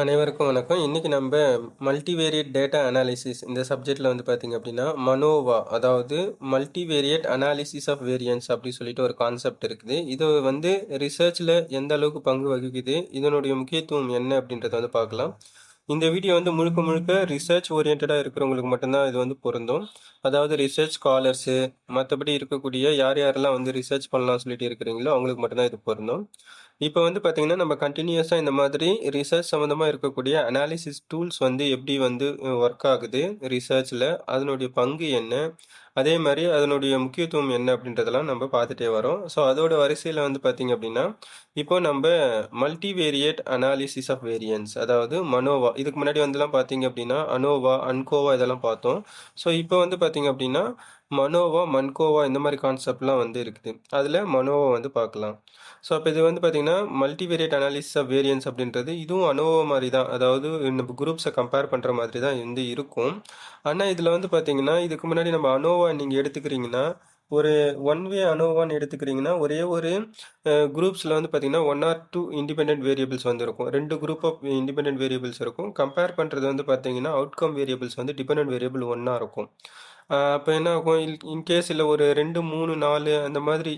அனைவருக்கும் வணக்கம். இன்னைக்கு நம்ம மல்டிவேரியட் டேட்டா அனாலிசிஸ் இந்த சப்ஜெக்டில் வந்து பார்த்தீங்க அப்படின்னா மனோவா, அதாவது மல்டிவேரியட் அனாலிசிஸ் ஆஃப் வேரியன்ஸ் அப்படி சொல்லிட்டு ஒரு கான்செப்ட் இருக்குது. இது வந்து ரிசர்ச்சில் எந்த அளவுக்கு பங்கு வகிக்குது, இதனுடைய முக்கியத்துவம் என்ன அப்படின்றத வந்து பார்க்கலாம். இந்த வீடியோ வந்து முழுக்க முழுக்க ரிசர்ச் ஓரியன்டாக இருக்கிறவங்களுக்கு மட்டும்தான் இது வந்து பொருந்தும். அதாவது ரிசர்ச் ஸ்காலர்ஸு, மற்றபடி இருக்கக்கூடிய யார் யாரெல்லாம் வந்து ரிசர்ச் பண்ணலாம் சொல்லிட்டு இருக்கிறீங்களோ அவங்களுக்கு மட்டும்தான் இது பொருந்தும். இப்போ வந்து பார்த்தீங்கன்னா நம்ம கண்டினியூஸாக இந்த மாதிரி ரிசர்ச் சம்மந்தமாக இருக்கக்கூடிய அனாலிசிஸ் டூல்ஸ் வந்து எப்படி வந்து ஒர்க் ஆகுது ரிசர்ச்சில், அதனுடைய பங்கு என்ன, அதே மாதிரி அதனுடைய முக்கியத்துவம் என்ன அப்படின்றதெல்லாம் நம்ம பார்த்துட்டே வரோம். ஸோ அதோட வரிசையில் வந்து பார்த்தீங்க அப்படின்னா இப்போ நம்ம மல்டிவேரியட் அனாலிசிஸ் ஆஃப் வேரியன்ஸ், அதாவது மனோவா, இதுக்கு முன்னாடி வந்துலாம் பார்த்தீங்க அப்படின்னா அனோவா, அன்கோவா இதெல்லாம் பார்த்தோம். ஸோ இப்போ வந்து பார்த்தீங்க அப்படின்னா மனோவா, மன்கோவா இந்த மாதிரி கான்செப்ட்லாம் வந்து இருக்குது. அதில் மனோவா வந்து பார்க்கலாம். ஸோ அப்போ இது வந்து பார்த்தீங்கன்னா மல்டிவேரியட் அனாலிசிஸ் ஆஃப் வேரியன்ஸ் அப்படின்றது இதுவும் அனோவா மாதிரி தான், அதாவது நம்ம குரூப்ஸை கம்பேர் பண்ணுற மாதிரி தான் வந்து இருக்கும். ஆனால் இதில் வந்து பார்த்தீங்கன்னா இதுக்கு முன்னாடி நம்ம அனோவா நீங்கள் எடுத்துக்கிறீங்கன்னா ஒரு ஒன் வே அனோவான்னு எடுத்துக்கிறீங்கன்னா ஒரே ஒரு குரூப்ஸில் வந்து பார்த்தீங்கன்னா 1 or 2 இண்டிபெண்டன்ட் வேரியபிள்ஸ் வந்து இருக்கும். 2 குரூப் ஆஃப் இண்டிபெண்டன்ட் வேரியபிள்ஸ் இருக்கும். கம்பேர் பண்ணுறது வந்து பார்த்தீங்கன்னா அவுட்கம் வேரியபிள்ஸ் வந்து டிபெண்டன்ட் வேரியபிள் ஒன்றா இருக்கும். அப்போ என்ன ஆகும், இன்கேஸ் இல்லை ஒரு 2 3 4 அந்த மாதிரி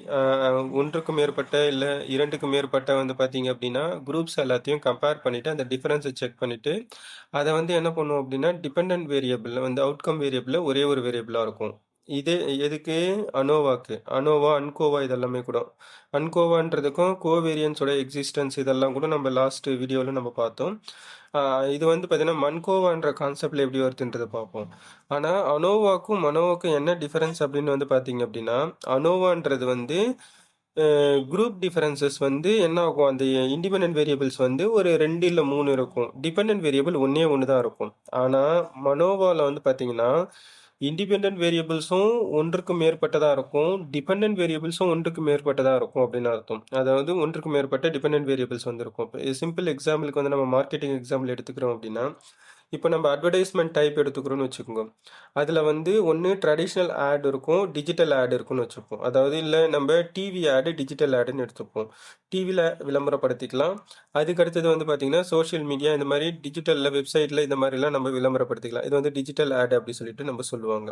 ஒன்றுக்கு மேற்பட்ட இல்லை 2க்கு மேற்பட்ட வந்து பார்த்தீங்க அப்படின்னா குரூப்ஸ் எல்லாத்தையும் கம்பேர் பண்ணிவிட்டு அந்த டிஃபரன்ஸை செக் பண்ணிவிட்டு அதை வந்து என்ன பண்ணுவோம் அப்படின்னா டிபெண்டன்ட் வேரியபிள் வந்து அவுட்கம் வேரியபிளில் ஒரே ஒரு வேரியபிளாக இருக்கும். இது எதுக்கு? அனோவாக்கு. அனோவா, அன்கோவா இதெல்லாமே கூட. அன்கோவான்றதுக்கும் கோவேரியன்ஸோட எக்ஸிஸ்டன்ஸ் இதெல்லாம் கூட நம்ம லாஸ்ட் வீடியோவில் நம்ம பார்த்தோம். இது வந்து பார்த்தீங்கன்னா மன்கோவான்ற கான்செப்டில் எப்படி வருதுன்றதை பார்ப்போம். ஆனால் அனோவாக்கும் மனோவாக்கும் என்ன டிஃபரன்ஸ் அப்படின்னு வந்து பார்த்தீங்க அப்படின்னா அனோவான்றது வந்து குரூப் டிஃபரன்சஸ் வந்து என்ன ஆகும், அந்த இண்டிபெண்டன்ட் வேரியபிள்ஸ் வந்து ஒரு 2 இல்லை 3 இருக்கும். டிபெண்டன்ட் வேரியபிள் ஒன்றே ஒன்று தான் இருக்கும். ஆனால் மனோவாவில் வந்து பார்த்தீங்கன்னா இண்டிபெண்டன்ட் வேரியபிள்ஸும் ஒன்றுக்கு மேற்பட்டதாக இருக்கும், டிபெண்டன்ட் வேரியபிள்ஸும் ஒன்றுக்கு மேற்பட்டதாக இருக்கும் அப்படின்னு அர்த்தம். அதாவது ஒன்றுக்கு மேற்பட்ட டிபெண்டன்ட் வேரியபிள்ஸ் வந்து இருக்கும். இப்போ சிம்பிள் எக்ஸாம்பிளுக்கு வந்து நம்ம மார்க்கெட்டிங் எக்ஸாம்பிள் எடுத்துக்கிறோம் அப்படின்னா இப்போ நம்ம அட்வர்டைஸ்மெண்ட் டைப் எடுத்துக்கிறோன்னு வச்சுக்கோங்க. அதில் வந்து ஒன்று ட்ரெடிஷ்னல் ஆட் இருக்கும், டிஜிட்டல் ஆட் இருக்குன்னு வச்சுப்போம். அதாவது இல்லை நம்ம டிவி ஆடு, டிஜிட்டல் ஆடுன்னு எடுத்துப்போம். டிவியில் விளம்பரப்படுத்திக்கலாம். அதுக்கு அடுத்தது வந்து பார்த்தீங்கன்னா சோஷியல் மீடியா இந்த மாதிரி டிஜிட்டலில் வெப்சைட்டில் இந்த மாதிரிலாம் நம்ம விளம்பரப்படுத்திக்கலாம். இது வந்து டிஜிட்டல் ஆட் அப்படி சொல்லிட்டு நம்ம சொல்லுவாங்க.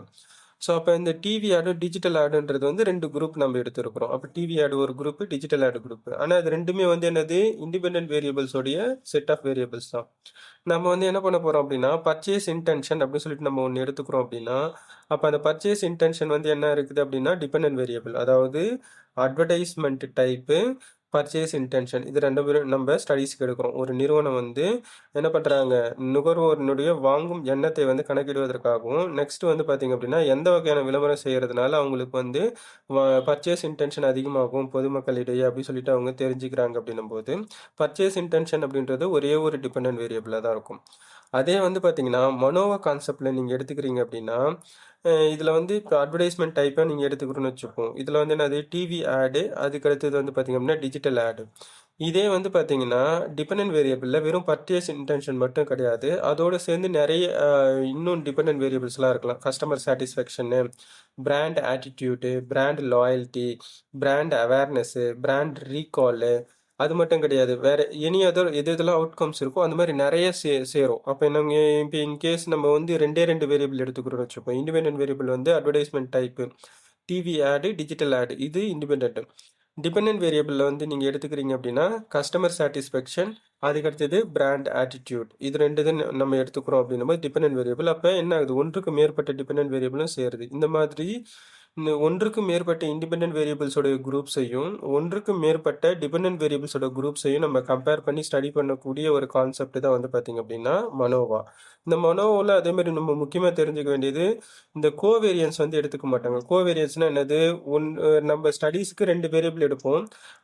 ஸோ அப்போ இந்த டிவி ஆடு, டிஜிட்டல் ஆடுன்றது வந்து 2 குரூப் நம்ம எடுத்துருக்கிறோம். அப்போ டிவி ஆடு ஒரு குரூப்பு, டிஜிட்டல் ஆடு குரூப்பு. ஆனால் அது ரெண்டுமே வந்து என்னது, இண்டிபெண்டன்ட் வேரியபிள்ஸோடைய செட் ஆஃப் வேரியபிள்ஸ் தான். நம்ம வந்து என்ன பண்ண போகிறோம் அப்படின்னா பர்ச்சேஸ் இன்டென்ஷன் அப்படின்னு சொல்லிட்டு நம்ம ஒன்று எடுத்துக்கிறோம் அப்படின்னா அப்போ அந்த பர்ச்சேஸ் இன்டென்ஷன் வந்து என்ன இருக்குது அப்படின்னா டிபெண்டன்ட் வேரியபிள், அதாவது அட்வர்டைஸ்மெண்ட் டைப்பு, பர்ச்சேஸ் இன்டென்ஷன், இது 2 பேரும் நம்ம ஸ்டடீஸ்க்கு எடுக்கிறோம். ஒரு நிறுவனம் வந்து என்ன பண்ணுறாங்க, நுகர்வோரினுடைய வாங்கும் எண்ணத்தை வந்து கணக்கிடுவதற்காகவும் நெக்ஸ்ட் வந்து பார்த்தீங்க அப்படின்னா எந்த வகையான விளம்பரம் செய்கிறதுனால அவங்களுக்கு வந்து பர்ச்சேஸ் இன்டென்ஷன் அதிகமாகும் பொதுமக்களிடையே அப்படின்னு சொல்லிட்டு அவங்க தெரிஞ்சுக்கிறாங்க அப்படின்னும் போது பர்ச்சேஸ் இன்டென்ஷன் அப்படின்றது ஒரே ஒரு டிபெண்டன்ட் வேரியபிளாக தான் இருக்கும். அதே வந்து பார்த்தீங்கன்னா மனோவா கான்செப்டில் நீங்கள் எடுத்துக்கிறீங்க அப்படின்னா இதில் வந்து இப்போ அட்வர்டைஸ்மெண்ட் டைப்பாக நீங்கள் எடுத்துக்கிறோன்னு வச்சுப்போம். இதில் வந்து என்னது டிவி ஆடு, அதுக்கு அடுத்தது வந்து பார்த்தீங்க அப்படின்னா டிஜிட்டல் ஆடு. இதே வந்து பார்த்தீங்கன்னா டிபெண்டன்ட் வேரியபிளில் வெறும் பர்ச்சேஸ் இன்டென்ஷன் மட்டும் கிடையாது, அதோடு சேர்ந்து நிறைய இன்னும் டிபெண்டன்ட் வேரியபிள்ஸ்லாம் இருக்கலாம். Customer satisfaction, brand attitude, brand loyalty, brand awareness, brand recall, அது மட்டும் கிடையாது, வேற எனி அதர் எது எதெல்லாம் அவுட்கம்ஸ் இருக்கோ அந்த மாதிரி நிறைய சேரும். அப்போ நம்ம இப்போ இன்கேஸ் நம்ம வந்து 2 வேரியபிள் எடுத்துக்கிறோம்னு வச்சுப்போம். இண்டிபெண்டன்ட் வேரியபிள் வந்து அட்வர்டைஸ்மெண்ட் டைப்பு, டிவி ஆடு, டிஜிட்டல் ஆடு, இது இண்டிபெண்ட். டிபெண்டன்ட் வேரியபிளில் வந்து நீங்கள் எடுத்துக்கிறீங்க அப்படின்னா கஸ்டமர் சாட்டிஸ்ஃபேக்ஷன், அதுக்கடுத்தது பிராண்ட் ஆட்டிடியூட், இது 2 தான் நம்ம எடுத்துக்கிறோம் அப்படின்னும் போது டிபெண்டன்ட் வேரியபிள். அப்போ என்ன ஆகுது, ஒன்றுக்கு மேற்பட்ட டிபெண்டன்ட் வேரியபிளும் சேருது. இந்த மாதிரி ஒன்றுக்கு மேற்பட்ட இண்டிபெண்டன்ட் வேரியபிள்ஸோட குரூப்ஸையும் ஒன்றுக்கு மேற்பட்ட டிபெண்டன்ட் வேரியபிள்ஸோட குரூப்ஸையும் நம்ம கம்பேர் பண்ணி ஸ்டடி பண்ணக்கூடிய ஒரு கான்செப்ட் தான் வந்து பார்த்தீங்க அப்படின்னா மனோவா. இந்த மனோவாவில் அதே மாதிரி நம்ம முக்கியமாக தெரிஞ்சுக்க வேண்டியது இந்த கோவேரியன்ஸ் வந்து எடுத்துக்க மாட்டாங்க. கோவேரியன்ஸ்னால் என்னது, நம்ம ஸ்டடீஸ்க்கு 2 வேரியபிள் எடுப்போம்.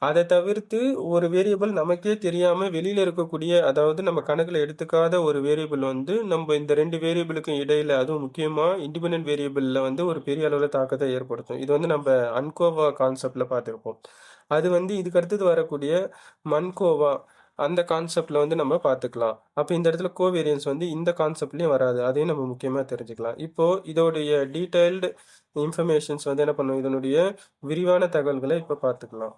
அதை தவிர்த்து ஒரு வேரியபிள் நமக்கே தெரியாமல் வெளியில் இருக்கக்கூடிய, அதாவது நம்ம கணக்கில் எடுத்துக்காத ஒரு வேரியபிள் வந்து நம்ம இந்த 2 வேரியபிளுக்கும் இடையில, அதுவும் முக்கியமாக இண்டிபெண்டன்ட் வேரியபிளில் வந்து ஒரு பெரிய அளவில் தாக்கத்தை ஏற்படுத்தும். இது வந்து நம்ம அன்கோவா கான்செப்டில் பார்த்துருப்போம். அது வந்து இதுக்கு அடுத்தது வரக்கூடிய மன்கோவா அந்த கான்செப்டில் வந்து நம்ம பார்த்துக்கலாம். அப்போ இந்த இடத்துல கோவேரியன்ஸ் வந்து இந்த கான்செப்ட்லேயும் வராது, அதையும் நம்ம முக்கியமாக தெரிஞ்சுக்கலாம். இப்போது இதோடைய டீட்டெயில்டு இன்ஃபர்மேஷன்ஸ் வந்து என்ன பண்ணும், இதனுடைய விரிவான தகவல்களை இப்போ பார்த்துக்கலாம்.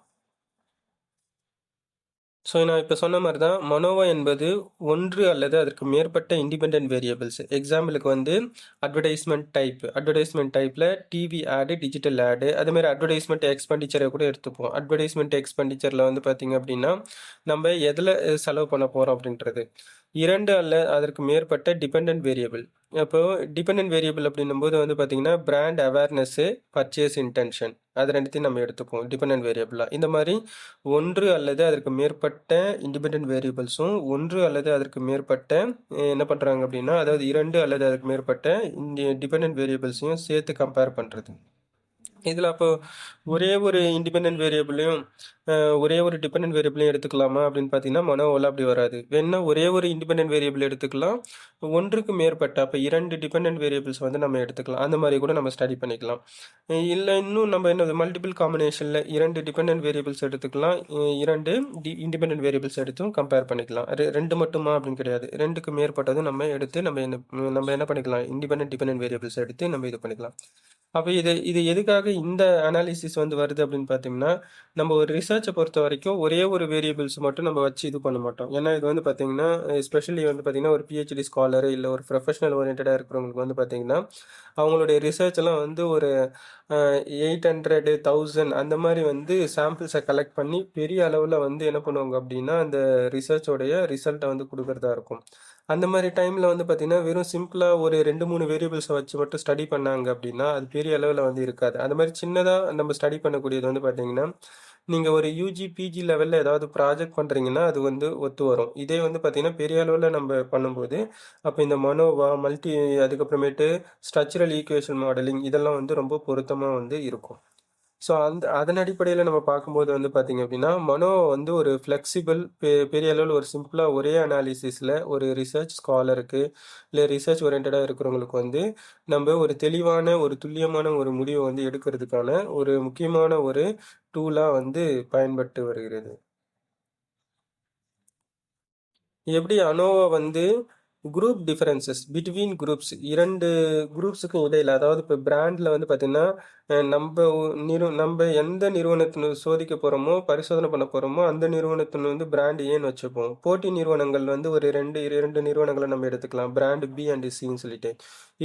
ஸோ நான் இப்போ சொன்ன மாதிரி தான் மனோவா என்பது ஒன்று அல்லது அதற்கு மேற்பட்ட இண்டிபெண்டன்ட் வேரியபிள்ஸ். எக்ஸாம்பிளுக்கு வந்து அட்வர்டைஸ்மெண்ட் டைப்பில் டிவி ஆடு, டிஜிட்டல் ஆடு, அதேமாதிரி அட்வர்டைஸ்மெண்ட் எக்ஸ்பெண்டிச்சரை கூட எடுத்துப்போம். அட்வர்டைஸ்மெண்ட் எக்ஸ்பெண்டிச்சரில் வந்து பார்த்திங்க அப்படின்னா நம்ம எதில் செலவு பண்ண போகிறோம் அப்படின்றது. 2 அல்ல அதற்கு மேற்பட்ட டிபெண்டன்ட் வேரியபிள். அப்போ டிபெண்டன்ட் வேரியபிள் அப்படின்னும்போது வந்து பார்த்தீங்கன்னா பிராண்ட் அவேர்னஸ்ஸு, பர்ச்சேஸ் இன்டென்ஷன், அது 2த்தையும் நம்ம எடுத்துப்போம் டிபெண்டன்ட் வேரியபிளாக. இந்த மாதிரி ஒன்று அல்லது அதற்கு மேற்பட்ட இண்டிபெண்டன்ட் வேரியபிள்ஸும் ஒன்று அல்லது அதற்கு மேற்பட்ட என்ன பண்ணுறாங்க அப்படின்னா, அதாவது 2 அல்லது அதற்கு மேற்பட்ட டிபெண்டன்ட் வேரியபிள்ஸையும் சேர்த்து கம்பேர் பண்ணுறது. இதில் அப்போ ஒரே ஒரு இண்டிபெண்டன்ட் வேரியபிளையும் ஒரே ஒரு டிபெண்டன்ட் வேரியபிளையும் எடுத்துக்கலாமா அப்படின்னு பார்த்தீங்கன்னா மனோவில் அப்படி வராது. வேணா ஒரே ஒரு இண்டிபெண்டன்ட் வேரியபிள் எடுத்துக்கலாம், ஒன்றுக்கு மேற்பட்ட அப்போ 2 டிபெண்டன்ட் வேரியபிள்ஸ் வந்து நம்ம எடுத்துக்கலாம். அந்த மாதிரி கூட நம்ம ஸ்டடி பண்ணிக்கலாம். இல்லை இன்னும் நம்ம என்ன மல்டிபிள் காம்பினேஷனில் 2 டிபெண்டன்ட் வேரியபிள்ஸ் எடுத்துக்கலாம், 2 இண்டிபெண்டன்ட் வேரியபிள்ஸ் எடுத்தும் கம்பேர் பண்ணிக்கலாம். 2 மட்டுமா அப்படின்னு கிடையாது, 2க்கு மேற்பட்டதும் நம்ம எடுத்து நம்ம என்ன பண்ணிக்கலாம், டிபெண்டன்ட் வேரியபிள்ஸ் எடுத்து நம்ம இது பண்ணிக்கலாம். அப்போ இது எதுக்காக இந்த அனாலிசிஸ் வந்து வருது அப்படின்னு பார்த்தீங்கன்னா, நம்ம ஒரு ரிசர்ச்சை பொறுத்த வரைக்கும் ஒரே ஒரு வேரியபிள்ஸ் மட்டும் நம்ம வச்சு இது பண்ண மாட்டோம். ஏன்னா இது வந்து பார்த்தீங்கன்னா எஸ்பெஷலி வந்து பார்த்தீங்கன்னா ஒரு பிஹெச்டி ஸ்காலர் இல்லை ஒரு ப்ரொஃபஷனல் ஓரியன்டாக இருக்கிறவங்களுக்கு வந்து பார்த்தீங்கன்னா அவங்களுடைய ரிசர்ச் எல்லாம் வந்து ஒரு 800, 1000 அந்த மாதிரி வந்து சாம்பிள்ஸை கலெக்ட் பண்ணி பெரிய அளவில் வந்து என்ன பண்ணுவாங்க அப்படின்னா அந்த ரிசர்ச்சோடைய ரிசல்ட்டை வந்து கொடுக்கறதா இருக்கும். அந்த மாதிரி டைமில் வந்து பார்த்தீங்கன்னா வெறும் சிம்பிளாக ஒரு 2-3 வேரியபிள்ஸை வச்சு மட்டும் ஸ்டடி பண்ணாங்க அப்படின்னா அது பெரிய அளவில் வந்து இருக்காது. அந்த மாதிரி சின்னதாக நம்ம ஸ்டடி பண்ணக்கூடியது வந்து பார்த்தீங்கன்னா நீங்கள் ஒரு யூஜி பிஜி லெவலில் ஏதாவது ப்ராஜெக்ட் பண்ணுறீங்கன்னா அது வந்து ஒத்து வரும். இதே வந்து பார்த்தீங்கன்னா பெரிய அளவில் நம்ம பண்ணும்போது அப்போ இந்த மனோவா அதுக்கப்புறமேட்டு ஸ்ட்ரக்சரல் ஈக்குவேஷன் மாடலிங் இதெல்லாம் வந்து ரொம்ப பொருத்தமாக வந்து இருக்கும். ஸோ அதன் அடிப்படையில் நம்ம பார்க்கும்போது வந்து பார்த்தீங்க அப்படின்னா மனோ வந்து ஒரு ஃப்ளெக்சிபிள் பெரிய அளவில் ஒரு சிம்பிளாக ஒரே அனாலிசிஸில் ஒரு ரிசர்ச் ஸ்காலருக்கு இல்லை ரிசர்ச் ஓரியன்டாக இருக்கிறவங்களுக்கு வந்து நம்ம ஒரு தெளிவான ஒரு துல்லியமான ஒரு முடிவை வந்து எடுக்கிறதுக்கான ஒரு முக்கியமான ஒரு டூலாக வந்து பயன்பட்டு வருகிறது. எப்படி அனோவா வந்து குரூப் டிஃபரன்சஸ் பிட்வீன் குரூப்ஸ் 2 குரூப்ஸுக்கும் இடையில், அதாவது இப்போ பிராண்டில் வந்து பார்த்தீங்கன்னா நம்ம எந்த நிறுவனத்தின் சோதிக்க போகிறோமோ பரிசோதனை பண்ண போகிறோமோ அந்த நிறுவனத்தின் வந்து பிராண்ட் ஏன்னு வச்சுப்போம். போட்டி நிறுவனங்கள் வந்து ஒரு ரெண்டு நிறுவனங்களை நம்ம எடுத்துக்கலாம், பிராண்டு பி அண்ட் சின்னு சொல்லிட்டு.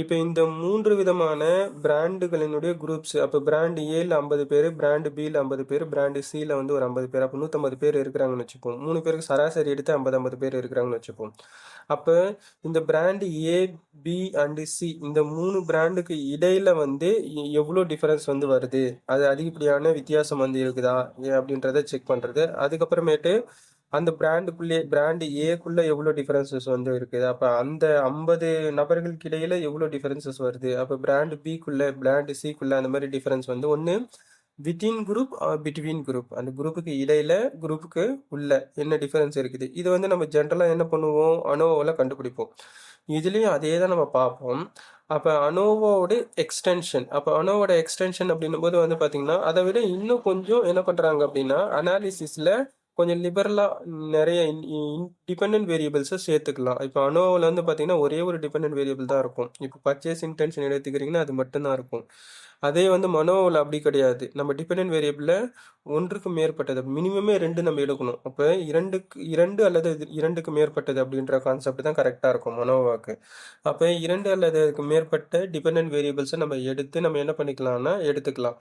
இப்போ இந்த 3 விதமான பிராண்டுகளினுடைய குரூப்ஸ், அப்போ பிராண்டு ஏல 50 பேர், பிராண்டு பியில் 50 பேர், பிராண்டு சியில் வந்து ஒரு 50 பேர், அப்போ 150 பேர் இருக்கிறாங்கன்னு வச்சுப்போம். 3 பேருக்கு சராசரி எடுத்து 50 பேர் இருக்கிறாங்கன்னு வச்சுப்போம். அப்போ இந்த brand A, B and C இந்த 3 பிராண்டுக்கு இடையில வந்து எவ்வளோ டிஃபரன்ஸ் வந்து வருது, அது அதிகப்படியான வித்தியாசம் வந்து இருக்குதா அப்படின்றத செக் பண்ணுறது. அதுக்கப்புறமேட்டு அந்த பிராண்டு ஏக்குள்ள எவ்வளோ டிஃபரன்சஸ் வந்து இருக்குது, அப்போ அந்த 50 நபர்களுக்கு இடையில எவ்வளோ டிஃபரன்சஸ் வருது, அப்போ பிராண்டு சிக்குள்ள அந்த மாதிரி டிஃபரன்ஸ் வந்து ஒன்று வித்தின் குரூப் பிட்வீன் குரூப், அந்த குரூப்புக்கு இடையில குரூப்புக்கு உள்ள என்ன டிஃபரன்ஸ் இருக்குது, இது வந்து நம்ம ஜென்ரலாக என்ன பண்ணுவோம், அனோவாவில் கண்டுபிடிப்போம். இதுலேயும் அதே தான் நம்ம பார்ப்போம். அப்போ அனோவோட எக்ஸ்டென்ஷன் அப்படின்னும் போது வந்து பார்த்தீங்கன்னா அதை விட இன்னும் கொஞ்சம் என்ன பண்ணுறாங்க அப்படின்னா அனாலிசிஸில் கொஞ்சம் லிபரலாக நிறைய டிபெண்டன்ட் வேரியபிள்ஸை சேர்த்துக்கலாம். இப்போ அனோவில் வந்து பார்த்தீங்கன்னா ஒரே ஒரு டிபெண்டன்ட் வேரியபிள் தான் இருக்கும். இப்போ பர்ச்சேஸ் இன்டென்ஷன் எடுத்துக்கிறீங்கன்னா அது மட்டும்தான் இருக்கும். அதே வந்து மனோவில் அப்படி கிடையாது. நம்ம டிபெண்டன்ட் வேரியபிளில் ஒன்றுக்கு மேற்பட்டது மினிமமே 2 நம்ம எடுக்கணும். அப்போ 2 அல்லது 2க்கு மேற்பட்டது அப்படின்ற கான்செப்ட் தான் கரெக்டாக இருக்கும் மனோவாக்கு. அப்போ 2 அல்லது அதுக்கு மேற்பட்ட டிபெண்டன்ட் வேரியபிள்ஸை நம்ம எடுத்து நம்ம என்ன பண்ணிக்கலாம்னா எடுத்துக்கலாம்.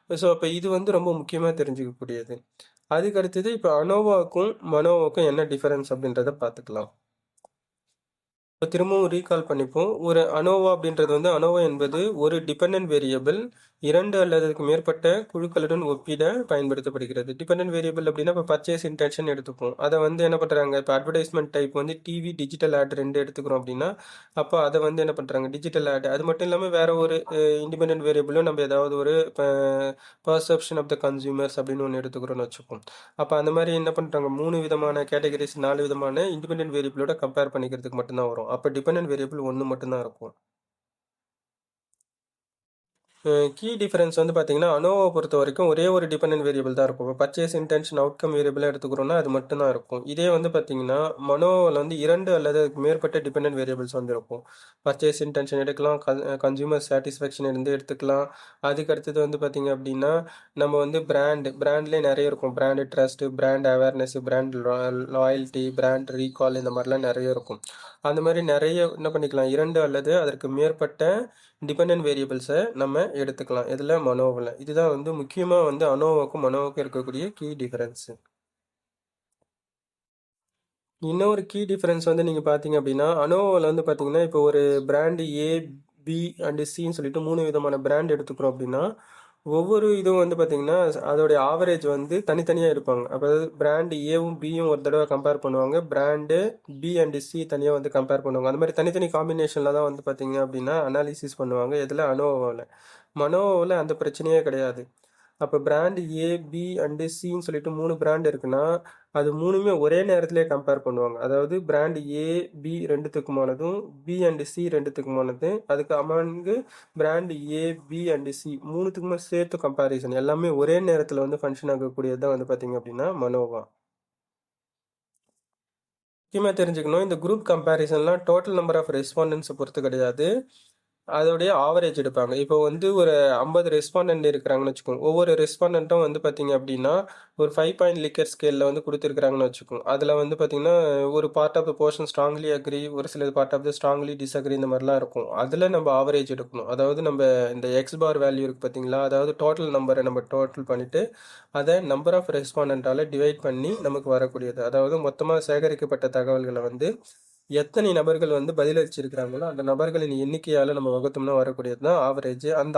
ஸோ அப்போ இது வந்து ரொம்ப முக்கியமாக தெரிஞ்சுக்கக்கூடியது. அதுக்கு அடுத்தது இப்போ அனோவாக்கும் மனோவாக்கும் என்ன டிஃபரன்ஸ் அப்படின்றத பார்த்துக்கலாம். இப்போ திரும்பவும் ரீகால் பண்ணிப்போம். ஒரு அனோவா அப்படின்றது வந்து அனோவா என்பது ஒரு டிபெண்டன்ட் வேரியபிள் 2 அல்லது அதுக்கு மேற்பட்ட குழுக்களுடன் ஒப்பிட பயன்படுத்தப்படுகிறது. டிபெண்டன்ட் வேரியபிள் அப்படின்னா இப்போ பர்ச்சேஸ் இன்டென்ஷன் எடுத்துப்போம். அதை வந்து என்ன பண்ணுறாங்க, இப்போ அட்வர்டைஸ்மெண்ட் டைப் வந்து டிவி, டிஜிட்டல் ஆட் 2 எடுத்துக்கிறோம் அப்படின்னா அப்போ அதை வந்து என்ன பண்ணுறாங்க டிஜிட்டல் ஆட். அது மட்டும் இல்லாமல் வேற ஒரு இண்டிபெண்டன்ட் வேரியபிளும் நம்ம ஏதாவது ஒரு பர்செப்ஷன் ஆஃப் த கன்சியூமர்ஸ் அப்படின்னு ஒன்று எடுத்துக்கிறோம்னு வச்சுப்போம். அப்போ அந்த மாதிரி என்ன பண்ணுறாங்க 3 விதமான கேட்டகரிஸ் 4 விதமான இண்டிபெண்டன்ட் வேரியபிளோட கம்பேர் பண்ணிக்கிறதுக்கு மட்டும்தான் வரும். அப்போ டிபெண்டன்ட் வேரியபிள் 1 மட்டும்தான் இருக்கும். கீ டிஃபரன்ஸ் வந்து பார்த்தீங்கன்னா அனோவை பொறுத்த வரைக்கும் ஒரே ஒரு டிபெண்டன்ட் வேரியபிள் தான் இருக்கும். இப்போ பர்ச்சேஸ் இன்டென்ஷன் அவுட்கம் வேரியபிளாக எடுத்துக்கிறோம்னா அது மட்டும் தான் இருக்கும். இதே வந்து பார்த்தீங்கன்னா மனோவில் வந்து 2 அல்லது அதுக்கு மேற்பட்ட டிபெண்டன்ட் வேரியபிள்ஸ் வந்து இருக்கும். பர்ச்சேஸ் இன்டென்ஷன் எடுக்கலாம், கன்சியூமர் சாட்டிஸ்ஃபேக்ஷன் இருந்து எடுத்துக்கலாம். அதுக்கு அடுத்தது வந்து பார்த்தீங்க அப்படின்னா நம்ம வந்து பிராண்ட்லேயே நிறைய இருக்கும். Brand trust, brand awareness, brand loyalty, brand recall, இந்த மாதிரிலாம் நிறைய இருக்கும். அந்த மாதிரி நிறைய என்ன பண்ணிக்கலாம், 2 அல்லது அதற்கு மேற்பட்ட டிபெண்டன்ட் வேரியபிள்ஸை நம்ம எடுத்துக்கலாம். இதில் மனோவில் இதுதான் வந்து முக்கியமாக வந்து அனோவாக்கும் மனோவுக்கும் இருக்கக்கூடிய கீ டிஃபரன்ஸு. இன்னொரு கீ டிஃபரன்ஸ் வந்து நீங்கள் பார்த்தீங்க அப்படின்னா அனோவாவில் வந்து பார்த்தீங்கன்னா இப்போ ஒரு பிராண்டு ஏ, பி அண்டு சின்னு சொல்லிட்டு 3 விதமான பிராண்ட் எடுத்துக்கிறோம் அப்படின்னா ஒவ்வொரு இதுவும் வந்து பார்த்தீங்கன்னா அதோடைய ஆவரேஜ் வந்து தனித்தனியாக இருப்பாங்க. அதாவது பிராண்டு ஏவும் பியும் ஒரு தடவை கம்பேர் பண்ணுவாங்க, பிராண்டு பி அண்டு சி தனியாக வந்து கம்பேர் பண்ணுவாங்க. அந்த மாதிரி தனித்தனி காம்பினேஷனில் தான் வந்து பார்த்தீங்க அப்படின்னா அனாலிசிஸ் பண்ணுவாங்க. இதில் அனோவாவில் மனோவாவில் அந்த பிரச்சனையே கிடையாது. அப்போ பிராண்டு ஏ, பி அண்டு சின்னு சொல்லிட்டு 3 பிராண்ட் இருக்குன்னா அது 3மே ஒரே நேரத்திலே கம்பேர் பண்ணுவாங்க. அதாவது பிராண்டு ஏ, பி ரெண்டுத்துக்குமானதும், பி அண்டு சி ரெண்டுத்துக்குமானது, அதுக்கு அமர்ந்து brand A, B and C 3த்துக்குமே சேர்த்து கம்பேரிசன் எல்லாமே ஒரே நேரத்தில் வந்து ஃபங்க்ஷன் ஆகக்கூடியது தான் வந்து பார்த்தீங்க அப்படின்னா மனோவா. முக்கியமாக தெரிஞ்சுக்கணும், இந்த குரூப் கம்பேரிசன்லாம் டோட்டல் நம்பர் ஆஃப் ரெஸ்பாண்டன்ஸை பொறுத்து கிடையாது, அதோடைய ஆவரேஜ் எடுப்பாங்க. இப்போ வந்து ஒரு 50 ரெஸ்பாண்டன்ட் இருக்கிறாங்கன்னு வச்சுக்கோங்க. ஒவ்வொரு ரெஸ்பாண்டண்ட்டும் வந்து பார்த்தீங்க அப்படின்னா ஒரு 5 பாயிண்ட் லிக்கர் ஸ்கேலில் வந்து கொடுத்துருக்குறாங்கன்னு வச்சுக்கோங்க. அதில் வந்து பார்த்தீங்கன்னா ஒரு part of the portion strongly agree, ஒரு சில part of the strongly disagree, இந்த மாதிரிலாம் இருக்கும். அதில் நம்ம ஆவரேஜ் எடுக்கணும். அதாவது நம்ம இந்த எக்ஸ் பார் வேல்யூ இருக்குது பார்த்தீங்களா, அதாவது டோட்டல் நம்பரை நம்ம டோட்டல் பண்ணிவிட்டு அதை நம்பர் ஆஃப் ரெஸ்பாண்டண்டால் டிவைட் பண்ணி நமக்கு வரக்கூடியது. அதாவது மொத்தமாக சேகரிக்கப்பட்ட தகவல்களை வந்து எத்தனை நபர்கள் வந்து பதிலளிச்சிருக்கிறாங்களோ அந்த நபர்களின் எண்ணிக்கையால் நம்ம வகுத்தோம்னா வரக்கூடியது தான் ஆவரேஜ். அந்த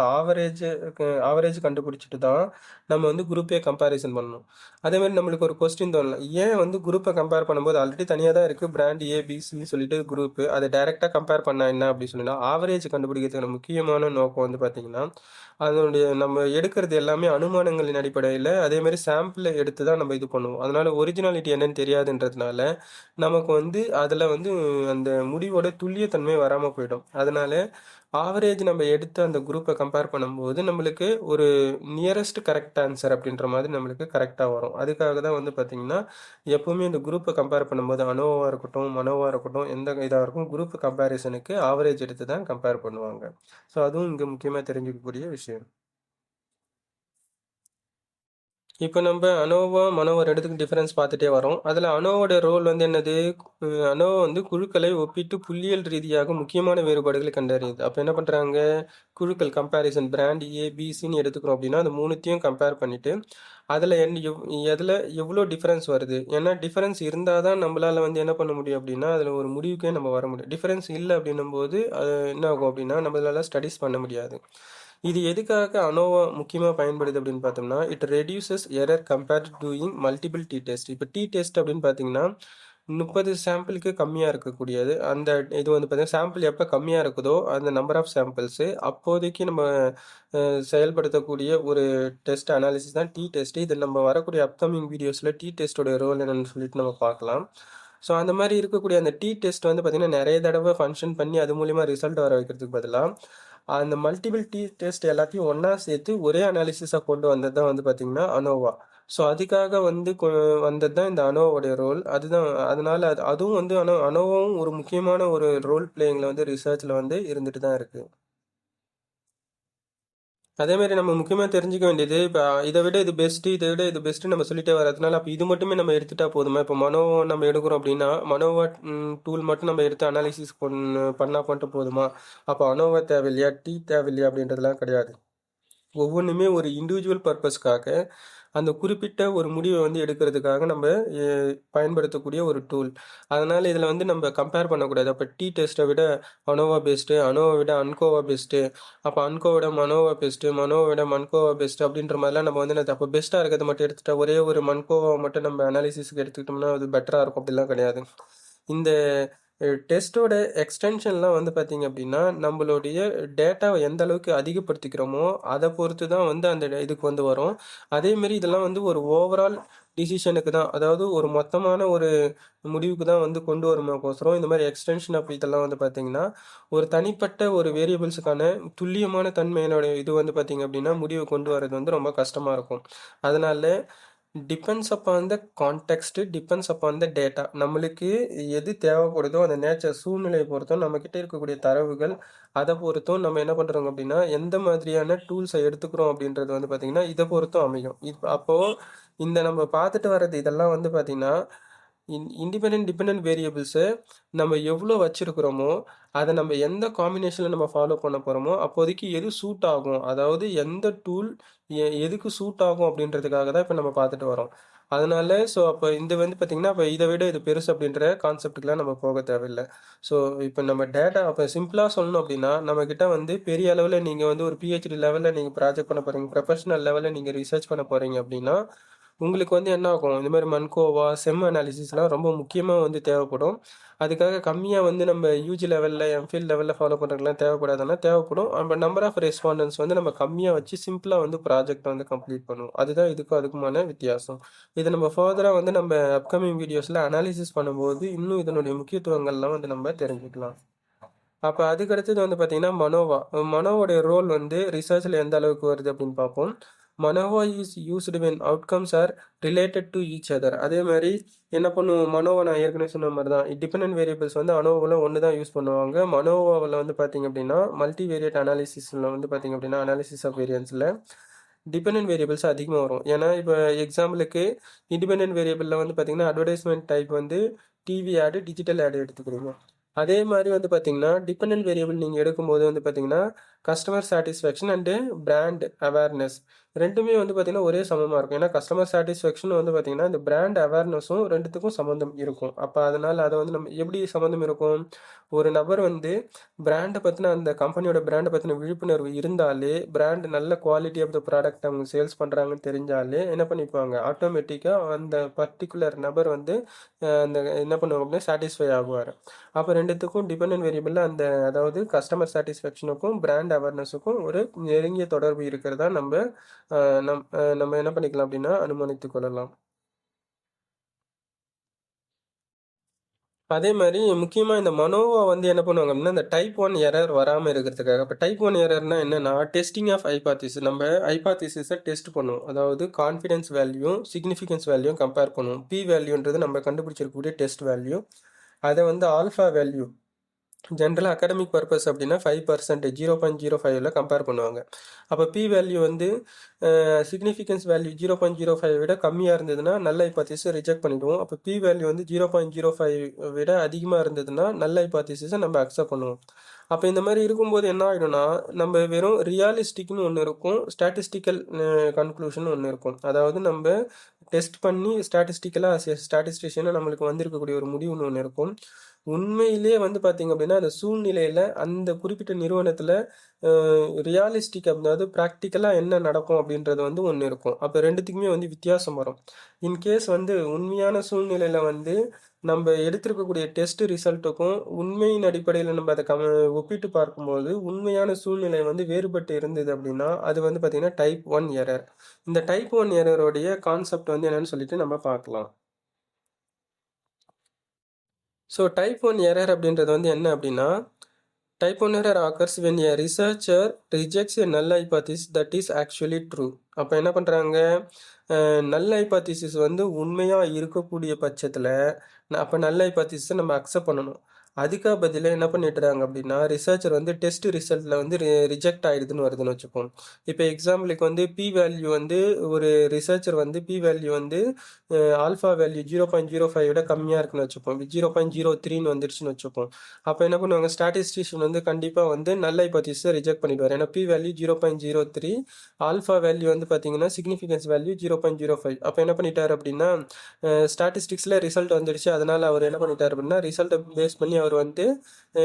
ஆவரேஜ் கண்டுபிடிச்சிட்டு தான் நம்ம வந்து குரூப்பே கம்பேரிசன் பண்ணணும். அதே மாதிரி நம்மளுக்கு ஒரு கொஸ்டின் தோணலாம், ஏன் வந்து குரூப்பை கம்பேர் பண்ணும்போது ஆல்ரெடி தனியாக தான் இருக்குது பிராண்ட் ஏபிசின்னு சொல்லிட்டு குரூப்பு, அதை டைரெக்டாக கம்பேர் பண்ணால் என்ன அப்படின்னு சொன்னால் ஆவரேஜ் கண்டுபிடிக்கிறதுக்கான முக்கியமான நோக்கம் வந்து பார்த்திங்கன்னா அதனுடைய நம்ம எடுக்கிறது எல்லாமே அனுமானங்களின் அடிப்படையில் அதே மாதிரி சாம்பிளை எடுத்து தான் நம்ம இது பண்ணுவோம். அதனால ஒரிஜினாலிட்டி என்னன்னு தெரியாதுன்றதுனால நமக்கு வந்து அதில் வந்து அந்த முடிவோட துல்லியத்தன்மை வராமல் போயிடும். அதனால ஆவரேஜ் நம்ம எடுத்து அந்த குரூப்பை கம்பேர் பண்ணும்போது நம்மளுக்கு ஒரு நியரஸ்ட் கரெக்ட் ஆன்சர் அப்படின்ற மாதிரி நம்மளுக்கு கரெக்டாக வரும். அதுக்காக தான் வந்து பார்த்திங்கன்னா எப்போவுமே இந்த குரூப்பை கம்பேர் பண்ணும்போது அனோவாக இருக்கட்டும், மனோவாக இருக்கட்டும், எந்த இதாக இருக்கும் குரூப் கம்பேரிசனுக்கு ஆவரேஜ் எடுத்து தான் கம்பேர் பண்ணுவாங்க. ஸோ அதுவும் இங்கே முக்கியமாக தெரிஞ்சுக்கக்கூடிய விஷயம். இப்போ நம்ம அனோவா மனோவா ரெண்டுத்துக்கும் டிஃபரன்ஸ் பார்த்துட்டே வரோம். அதில் அனோவோட ரோல் வந்து என்னது, அனோவா வந்து குழுக்களை ஒப்பிட்டு புள்ளியியல் ரீதியாக முக்கியமான வேறுபாடுகளை கண்டறியுது. அப்போ என்ன பண்ணுறாங்க, குழுக்கள் கம்பேரிசன் பிராண்ட் ஏ, பிசின்னு எடுத்துக்கிறோம் அப்படின்னா அந்த 3த்தையும் கம்பேர் பண்ணிவிட்டு அதில் எதில் எவ்வளோ டிஃபரன்ஸ் வருது, ஏன்னா டிஃபரன்ஸ் இருந்தால் தான் நம்மளால் வந்து என்ன பண்ண முடியும் அப்படின்னா அதில் ஒரு முடிவுக்கே நம்ம வர முடியும். டிஃபரன்ஸ் இல்லை அப்படின்னும் போது அது என்ன ஆகும் அப்படின்னா நம்மளால் ஸ்டடீஸ் பண்ண முடியாது. இது எதுக்காக அனோவா முக்கியமாக பயன்படுது அப்படின்னு பார்த்தோம்னா it reduces error compared doing multiple t test. இப்போ டி டெஸ்ட் அப்படின்னு பார்த்தீங்கன்னா 30 சாம்பிளுக்கு கம்மியாக இருக்கக்கூடியது. அந்த இது வந்து பார்த்தீங்கன்னா சாம்பிள் எப்போ கம்மியாக இருக்குதோ அந்த நம்பர் ஆஃப் சாம்பிள்ஸு அப்போதைக்கு நம்ம செயல்படுத்தக்கூடிய ஒரு டெஸ்ட் அனாலிசிஸ் தான் டி டெஸ்ட். இதில் நம்ம வரக்கூடிய அப்கமிங் வீடியோஸில் டி டெஸ்ட்டோட ரோல் என்னன்னு சொல்லிட்டு நம்ம பார்க்கலாம். ஸோ அந்த மாதிரி இருக்கக்கூடிய அந்த டி டெஸ்ட் வந்து பார்த்திங்கன்னா நிறைய தடவை ஃபங்க்ஷன் பண்ணி அது மூலிமா ரிசல்ட் வர வைக்கிறதுக்கு பதிலாக அந்த மல்டிபிள் டி டெஸ்ட் எல்லாத்தையும் ஒன்றா சேர்த்து ஒரே அனாலிசிஸாக கொண்டு வந்தது தான் வந்து பார்த்திங்கன்னா அனோவா. ஸோ அதுக்காக வந்து வந்தது தான் இந்த அனோவோடைய ரோல். அதுதான் அதனால அதுவும் வந்து அனோவாவும் ஒரு முக்கியமான ஒரு ரோல் பிளேயிங்கில் வந்து ரிசர்ச்சில் வந்து இருந்துட்டு தான் இருக்குது. அதேமாரி நம்ம முக்கியமாக தெரிஞ்சுக்க வேண்டியது இப்போ இதை விட இது பெஸ்ட்டு, இதை விட இது பெஸ்ட்டு நம்ம சொல்லிட்டே வரதுனால அப்போ இது மட்டுமே நம்ம எடுத்துட்டா போதுமா? இப்போ மனோவா நம்ம எடுக்கிறோம் அப்படின்னா மனோவா டூல் மட்டும் நம்ம எடுத்து அனாலிசிஸ் பண்ணால் மட்டும் போதுமா? அப்போ அனோவா தேவையில்லையா, டீ தேவையில்லையா அப்படின்றதுலாம் கிடையாது. ஒவ்வொன்றுமே ஒரு இண்டிவிஜுவல் பர்பஸ்க்காக அந்த குறிப்பிட்ட ஒரு முடிவை வந்து எடுக்கிறதுக்காக நம்ம பயன்படுத்தக்கூடிய ஒரு டூல். அதனால் இதில் வந்து நம்ம கம்பேர் பண்ணக்கூடாது. அப்போ டி டெஸ்ட்டை விட அனோவா பெஸ்ட்டு, அனோவா விட அன்கோவா பெஸ்ட்டு, அப்போ அன்கோவை விட மனோவா பெஸ்ட்டு, மனோவை விட மன்கோவா பெஸ்ட்டு அப்படின்ற மாதிரிலாம் நம்ம வந்து அப்போ பெஸ்ட்டாக இருக்கிறத மட்டும் எடுத்துட்டா ஒரே ஒரு மன்கோவாவை மட்டும் நம்ம அனாலிசிஸ்க்கு எடுத்துக்கிட்டோம்னா அது பெட்டராக இருக்கும் அப்படிலாம் கிடையாது. இந்த டெஸ்ட்டோட எக்ஸ்டென்ஷன்லாம் வந்து பார்த்திங்க அப்படின்னா நம்மளுடைய டேட்டாவை எந்த அளவுக்கு அதிகப்படுத்திக்கிறோமோ அதை பொறுத்து தான் வந்து அந்த இதுக்கு வந்து வரும். அதேமாரி இதெல்லாம் வந்து ஒரு ஓவரால் டிசிஷனுக்கு தான், அதாவது ஒரு மொத்தமான ஒரு முடிவுக்கு தான் வந்து கொண்டு வருமாக்கோசரம் இந்த மாதிரி எக்ஸ்டென்ஷன் ஆஃப் இதெல்லாம் வந்து பார்த்தீங்கன்னா ஒரு தனிப்பட்ட ஒரு வேரியபிள்ஸுக்கான துல்லியமான தன்மையினோட இது வந்து பார்த்தீங்க அப்படின்னா முடிவு கொண்டு வர்றது வந்து ரொம்ப கஷ்டமாக இருக்கும். அதனால depends upon the context, depends upon the data. நம்மளுக்கு எது தேவைப்படுதோ அந்த நேச்சர் சூழ்நிலையை பொறுத்தும் நம்மக்கிட்ட இருக்கக்கூடிய தரவுகள் அதை பொறுத்தும் நம்ம என்ன பண்ணுறோம் அப்படின்னா எந்த மாதிரியான டூல்ஸை எடுத்துக்கிறோம் அப்படின்றது வந்து பார்த்திங்கன்னா இதை பொறுத்தும் அமையும். அப்போது இந்த நம்ம பார்த்துட்டு வர்றது இதெல்லாம் வந்து பார்த்திங்கன்னா டிபெண்ட் வேரியபிள்ஸை நம்ம எவ்வளோ வச்சுருக்கிறோமோ அதை நம்ம எந்த காம்பினேஷனில் நம்ம ஃபாலோ பண்ண போகிறோமோ அப்போதைக்கு எது சூட் ஆகும், அதாவது எந்த டூல் எதுக்கு சூட் ஆகும் அப்படின்றதுக்காக தான் இப்போ நம்ம பார்த்துட்டு வரோம். அதனால ஸோ அப்போ இந்த வந்து பார்த்திங்கன்னா அப்போ இதை விட இது பெருசு அப்படின்ற கான்செப்டுக்கெலாம் நம்ம போக தேவையில்லை. ஸோ இப்போ நம்ம டேட்டா அப்போ சிம்பிளாக சொல்லணும் அப்படின்னா நம்மக்கிட்ட வந்து பெரிய அளவில் நீங்கள் வந்து ஒரு பிஹெச்டி லெவலில் நீங்கள் ப்ராஜெக்ட் பண்ண போகிறீங்க, ப்ரொஃபஷனல் லெவலில் நீங்கள் ரிசர்ச் பண்ண போகிறீங்க அப்படின்னா உங்களுக்கு வந்து என்ன ஆகும், இந்த மாதிரி மன்கோவா செம் அனாலிசிஸ்லாம் ரொம்ப முக்கியமாக வந்து தேவைப்படும். அதுக்காக கம்மியாக வந்து நம்ம யூஜி லெவலில் எம்ஃபில் லெவலில் ஃபாலோ பண்ணுறதுலாம் தேவைப்படாதுன்னா தேவைப்படும். நம்ம நம்பர் ஆஃப் ரெஸ்பாண்டன்ஸ் வந்து நம்ம கம்மியாக வச்சு சிம்பிளாக வந்து ப்ராஜெக்ட் வந்து கம்ப்ளீட் பண்ணுவோம். அதுதான் இதுக்கும் அதுக்குமான வித்தியாசம். இதை நம்ம ஃபர்தராக வந்து நம்ம அப்கமிங் வீடியோஸில் அனாலிசிஸ் பண்ணும்போது இன்னும் இதனுடைய முக்கியத்துவங்கள்லாம் வந்து நம்ம தெரிஞ்சுக்கலாம். அப்போ அதுக்கடுத்தது வந்து பார்த்தீங்கன்னா மனோவோடைய ரோல் வந்து ரிசர்ச்சில் எந்த அளவுக்கு வருது அப்படின்னு பார்ப்போம். MANOVA is used when outcomes are related to each other. அதே மாதிரி என்ன பண்ணுவோம், மனோவா நான் ஏற்கனவே சொன்ன மாதிரி தான் டிபெண்டன்ட் வேரியபிள்ஸ் வந்து அனோவாவில் ஒன்று தான் யூஸ் பண்ணுவாங்க. மனோவாவில் வந்து பார்த்தீங்க அப்படின்னா மல்டி வேரியட் அனாலிசிஸில் வந்து பார்த்தீங்க அப்படின்னா அனாலிசிஸ் ஆஃப் வேரியன்ஸில் டிபெண்டன்ட் வேரியபிள்ஸ் அதிகமாக வரும். ஏன்னா இப்போ எக்ஸாம்பிளுக்கு இண்டிபெண்டன்ட் வேரியபிளில் வந்து பார்த்தீங்கன்னா அட்வர்டைஸ்மெண்ட் டைப் வந்து டிவி ஆடு, டிஜிட்டல் ஆடு எடுத்துக்கிறீங்க. அதே மாதிரி வந்து பார்த்தீங்கன்னா டிபெண்டன்ட் வேரியபிள் நீங்கள் எடுக்கும்போது வந்து பார்த்தீங்கன்னா customer satisfaction and brand awareness ரெண்டுமே வந்து பார்த்தீங்கன்னா ஒரே சமமாக இருக்கும். ஏன்னா கஸ்டமர் சாட்டிஸ்ஃபேக்ஷன் வந்து பார்த்தீங்கன்னா இந்த பிராண்ட் அவேர்னஸும் ரெண்டுத்துக்கும் சம்மந்தம் இருக்கும். அப்போ அதனால் அதை வந்து நம்ம எப்படி சம்மந்தம் இருக்கும், ஒரு நபர் வந்து பிராண்டை பற்றின அந்த கம்பெனியோட பிராண்டை பற்றின விழிப்புணர்வு இருந்தாலே, பிராண்ட் நல்ல குவாலிட்டி ஆஃப் த ப்ராடக்ட் அவங்க சேல்ஸ் பண்ணுறாங்கன்னு தெரிஞ்சாலே என்ன பண்ணிப்பாங்க, ஆட்டோமேட்டிக்காக அந்த பர்டிகுலர் நபர் வந்து அந்த என்ன பண்ணுவாங்க அப்படின்னா சாட்டிஸ்ஃபை ஆகுவார். அப்போ ரெண்டுத்துக்கும் டிபெண்டன்ட் வேரியபிளில் அந்த அதாவது கஸ்டமர் சாட்டிஸ்ஃபேக்ஷனுக்கும் பிராண்ட் அவேர்னஸுக்கும் ஒரு நெருங்கிய தொடர்பு இருக்கிறதா நம்ம என்ன பண்ணிக்கலாம் அப்படின்னா அனுமானித்து கொள்ளலாம். அதே மாதிரி முக்கியமாக இந்த மனோவா வந்து என்ன பண்ணுவாங்க அப்படின்னா இந்த டைப் 1 எரர் வராமல் இருக்கிறதுக்காக. இப்போ டைப் 1 எரர்னா என்னன்னா டெஸ்டிங் ஆஃப் ஹைபாத்திசிஸ். நம்ம ஹைபாத்திசிஸை டெஸ்ட் பண்ணுவோம், அதாவது confidence value significance value compare பண்ணுவோம். பி வேல்யூன்றது நம்ம கண்டுபிடிச்சிருக்கக்கூடிய டெஸ்ட் வேல்யூ. அதை வந்து ஆல்ஃபா வேல்யூ ஜென்ரலாக அகாடமிக் பர்பஸ் அப்படின்னா 5% 0.05ல் கம்பேர் பண்ணுவாங்க. அப்போ பி வேல்யூ வந்து சிக்னிஃபிகன்ஸ் வேல்யூ 0.05 விட கம்மியாக இருந்ததுன்னா நல்ல ஹைபாத்திசிஸை ரிஜெக்ட் பண்ணிவிடுவோம். அப்போ பி வேல்யூ வந்து 0.05 விட அதிகமாக இருந்ததுன்னா நல்ல ஹைபாத்திசிஸை நம்ம அக்செப்ட் பண்ணுவோம். அப்போ இந்த மாதிரி இருக்கும்போது என்ன ஆகிடும்னா நம்ம வெறும் ரியாலிஸ்டிக்னு ஒன்று இருக்கும், ஸ்டாட்டிஸ்டிக்கல் கன்க்ளூஷன் ஒன்று இருக்கும். அதாவது நம்ம டெஸ்ட் பண்ணி ஸ்டாட்டிஸ்டிக்கலாக ஸ்டாட்டிஸ்டிஷியனாக நம்மளுக்கு வந்திருக்கக்கூடிய ஒரு முடிவுன்னு ஒன்று இருக்கும். உண்மையிலே வந்து பார்த்தீங்க அப்படின்னா அந்த சூழ்நிலையில் அந்த குறிப்பிட்ட நிறுவனத்தில் ரியாலிஸ்டிக் அதாவது ப்ராக்டிக்கலாக என்ன நடக்கும் அப்படின்றது வந்து ஒன்று இருக்கும். அப்போ ரெண்டுத்துக்குமே வந்து வித்தியாசம் வரும். இன்கேஸ் வந்து உண்மையான சூழ்நிலையில் வந்து நம்ம எடுத்திருக்கக்கூடிய டெஸ்ட் ரிசல்ட்டுக்கும் உண்மையின் அடிப்படையில் நம்ம அதை ஒப்பிட்டு பார்க்கும்போது உண்மையான சூழ்நிலை வந்து வேறுபட்டு இருந்தது அப்படின்னா அது வந்து பார்த்தீங்கன்னா டைப் 1 எரர். இந்த டைப் 1 எரருடைய கான்செப்ட் வந்து என்னன்னு சொல்லிட்டு நம்ம பார்க்கலாம். ஸோ டைப் 1 எரர் அப்படின்றது வந்து என்ன அப்படின்னா type 1 error occurs when a researcher rejects a null hypothesis that is actually true. அப்போ என்ன பண்ணுறாங்க, நல் ஹைபாத்திசிஸ் வந்து உண்மையாக இருக்கக்கூடிய பட்சத்தில் அப்போ நல் ஹைபாத்திசிஸை நம்ம அக்செப்ட் பண்ணணும். அதுக்காக பதிலாக என்ன பண்ணிட்டுறாங்க அப்படின்னா ரிசர்ச்சர் வந்து டெஸ்ட் ரிசல்ட்டில் வந்து ரிஜெக்ட் ஆகிடுதுன்னு வருதுன்னு வச்சுப்போம். இப்போ எக்ஸாம்பிளுக்கு வந்து பி வேல்யூ வந்து ஒரு ரிசர்ச்சர் வந்து பி வேல்யூ வந்து ஆல்ஃபா வேல்யூ 0.05 விட கம்மியாக இருக்குன்னு வச்சுப்போம், 0.03ன்னு வந்துருச்சுன்னு வச்சுப்போம். அப்போ என்ன பண்ணுவாங்க, ஸ்டாட்டிஸ்டிஷியன் வந்து கண்டிப்பாக வந்து நல்ல ஹைபாத்திசிஸை ரிஜெக்ட் பண்ணிடுவார். ஏன்னா பி வேல்யூ 0.03, ஆல்ஃபா வேல்யூ வந்து பார்த்தீங்கன்னா சிக்னிஃபிகன்ஸ் வேல்யூ 0.05. அப்போ என்ன பண்ணிட்டார் அப்படின்னா ஸ்டாட்டிஸ்டிக்ஸில் ரிசல்ட் வந்துடுச்சு, அதனால் அவர் என்ன பண்ணிட்டார் அப்படின்னா ரிசல்ட்டை பேஸ் பண்ணி அவர் வந்து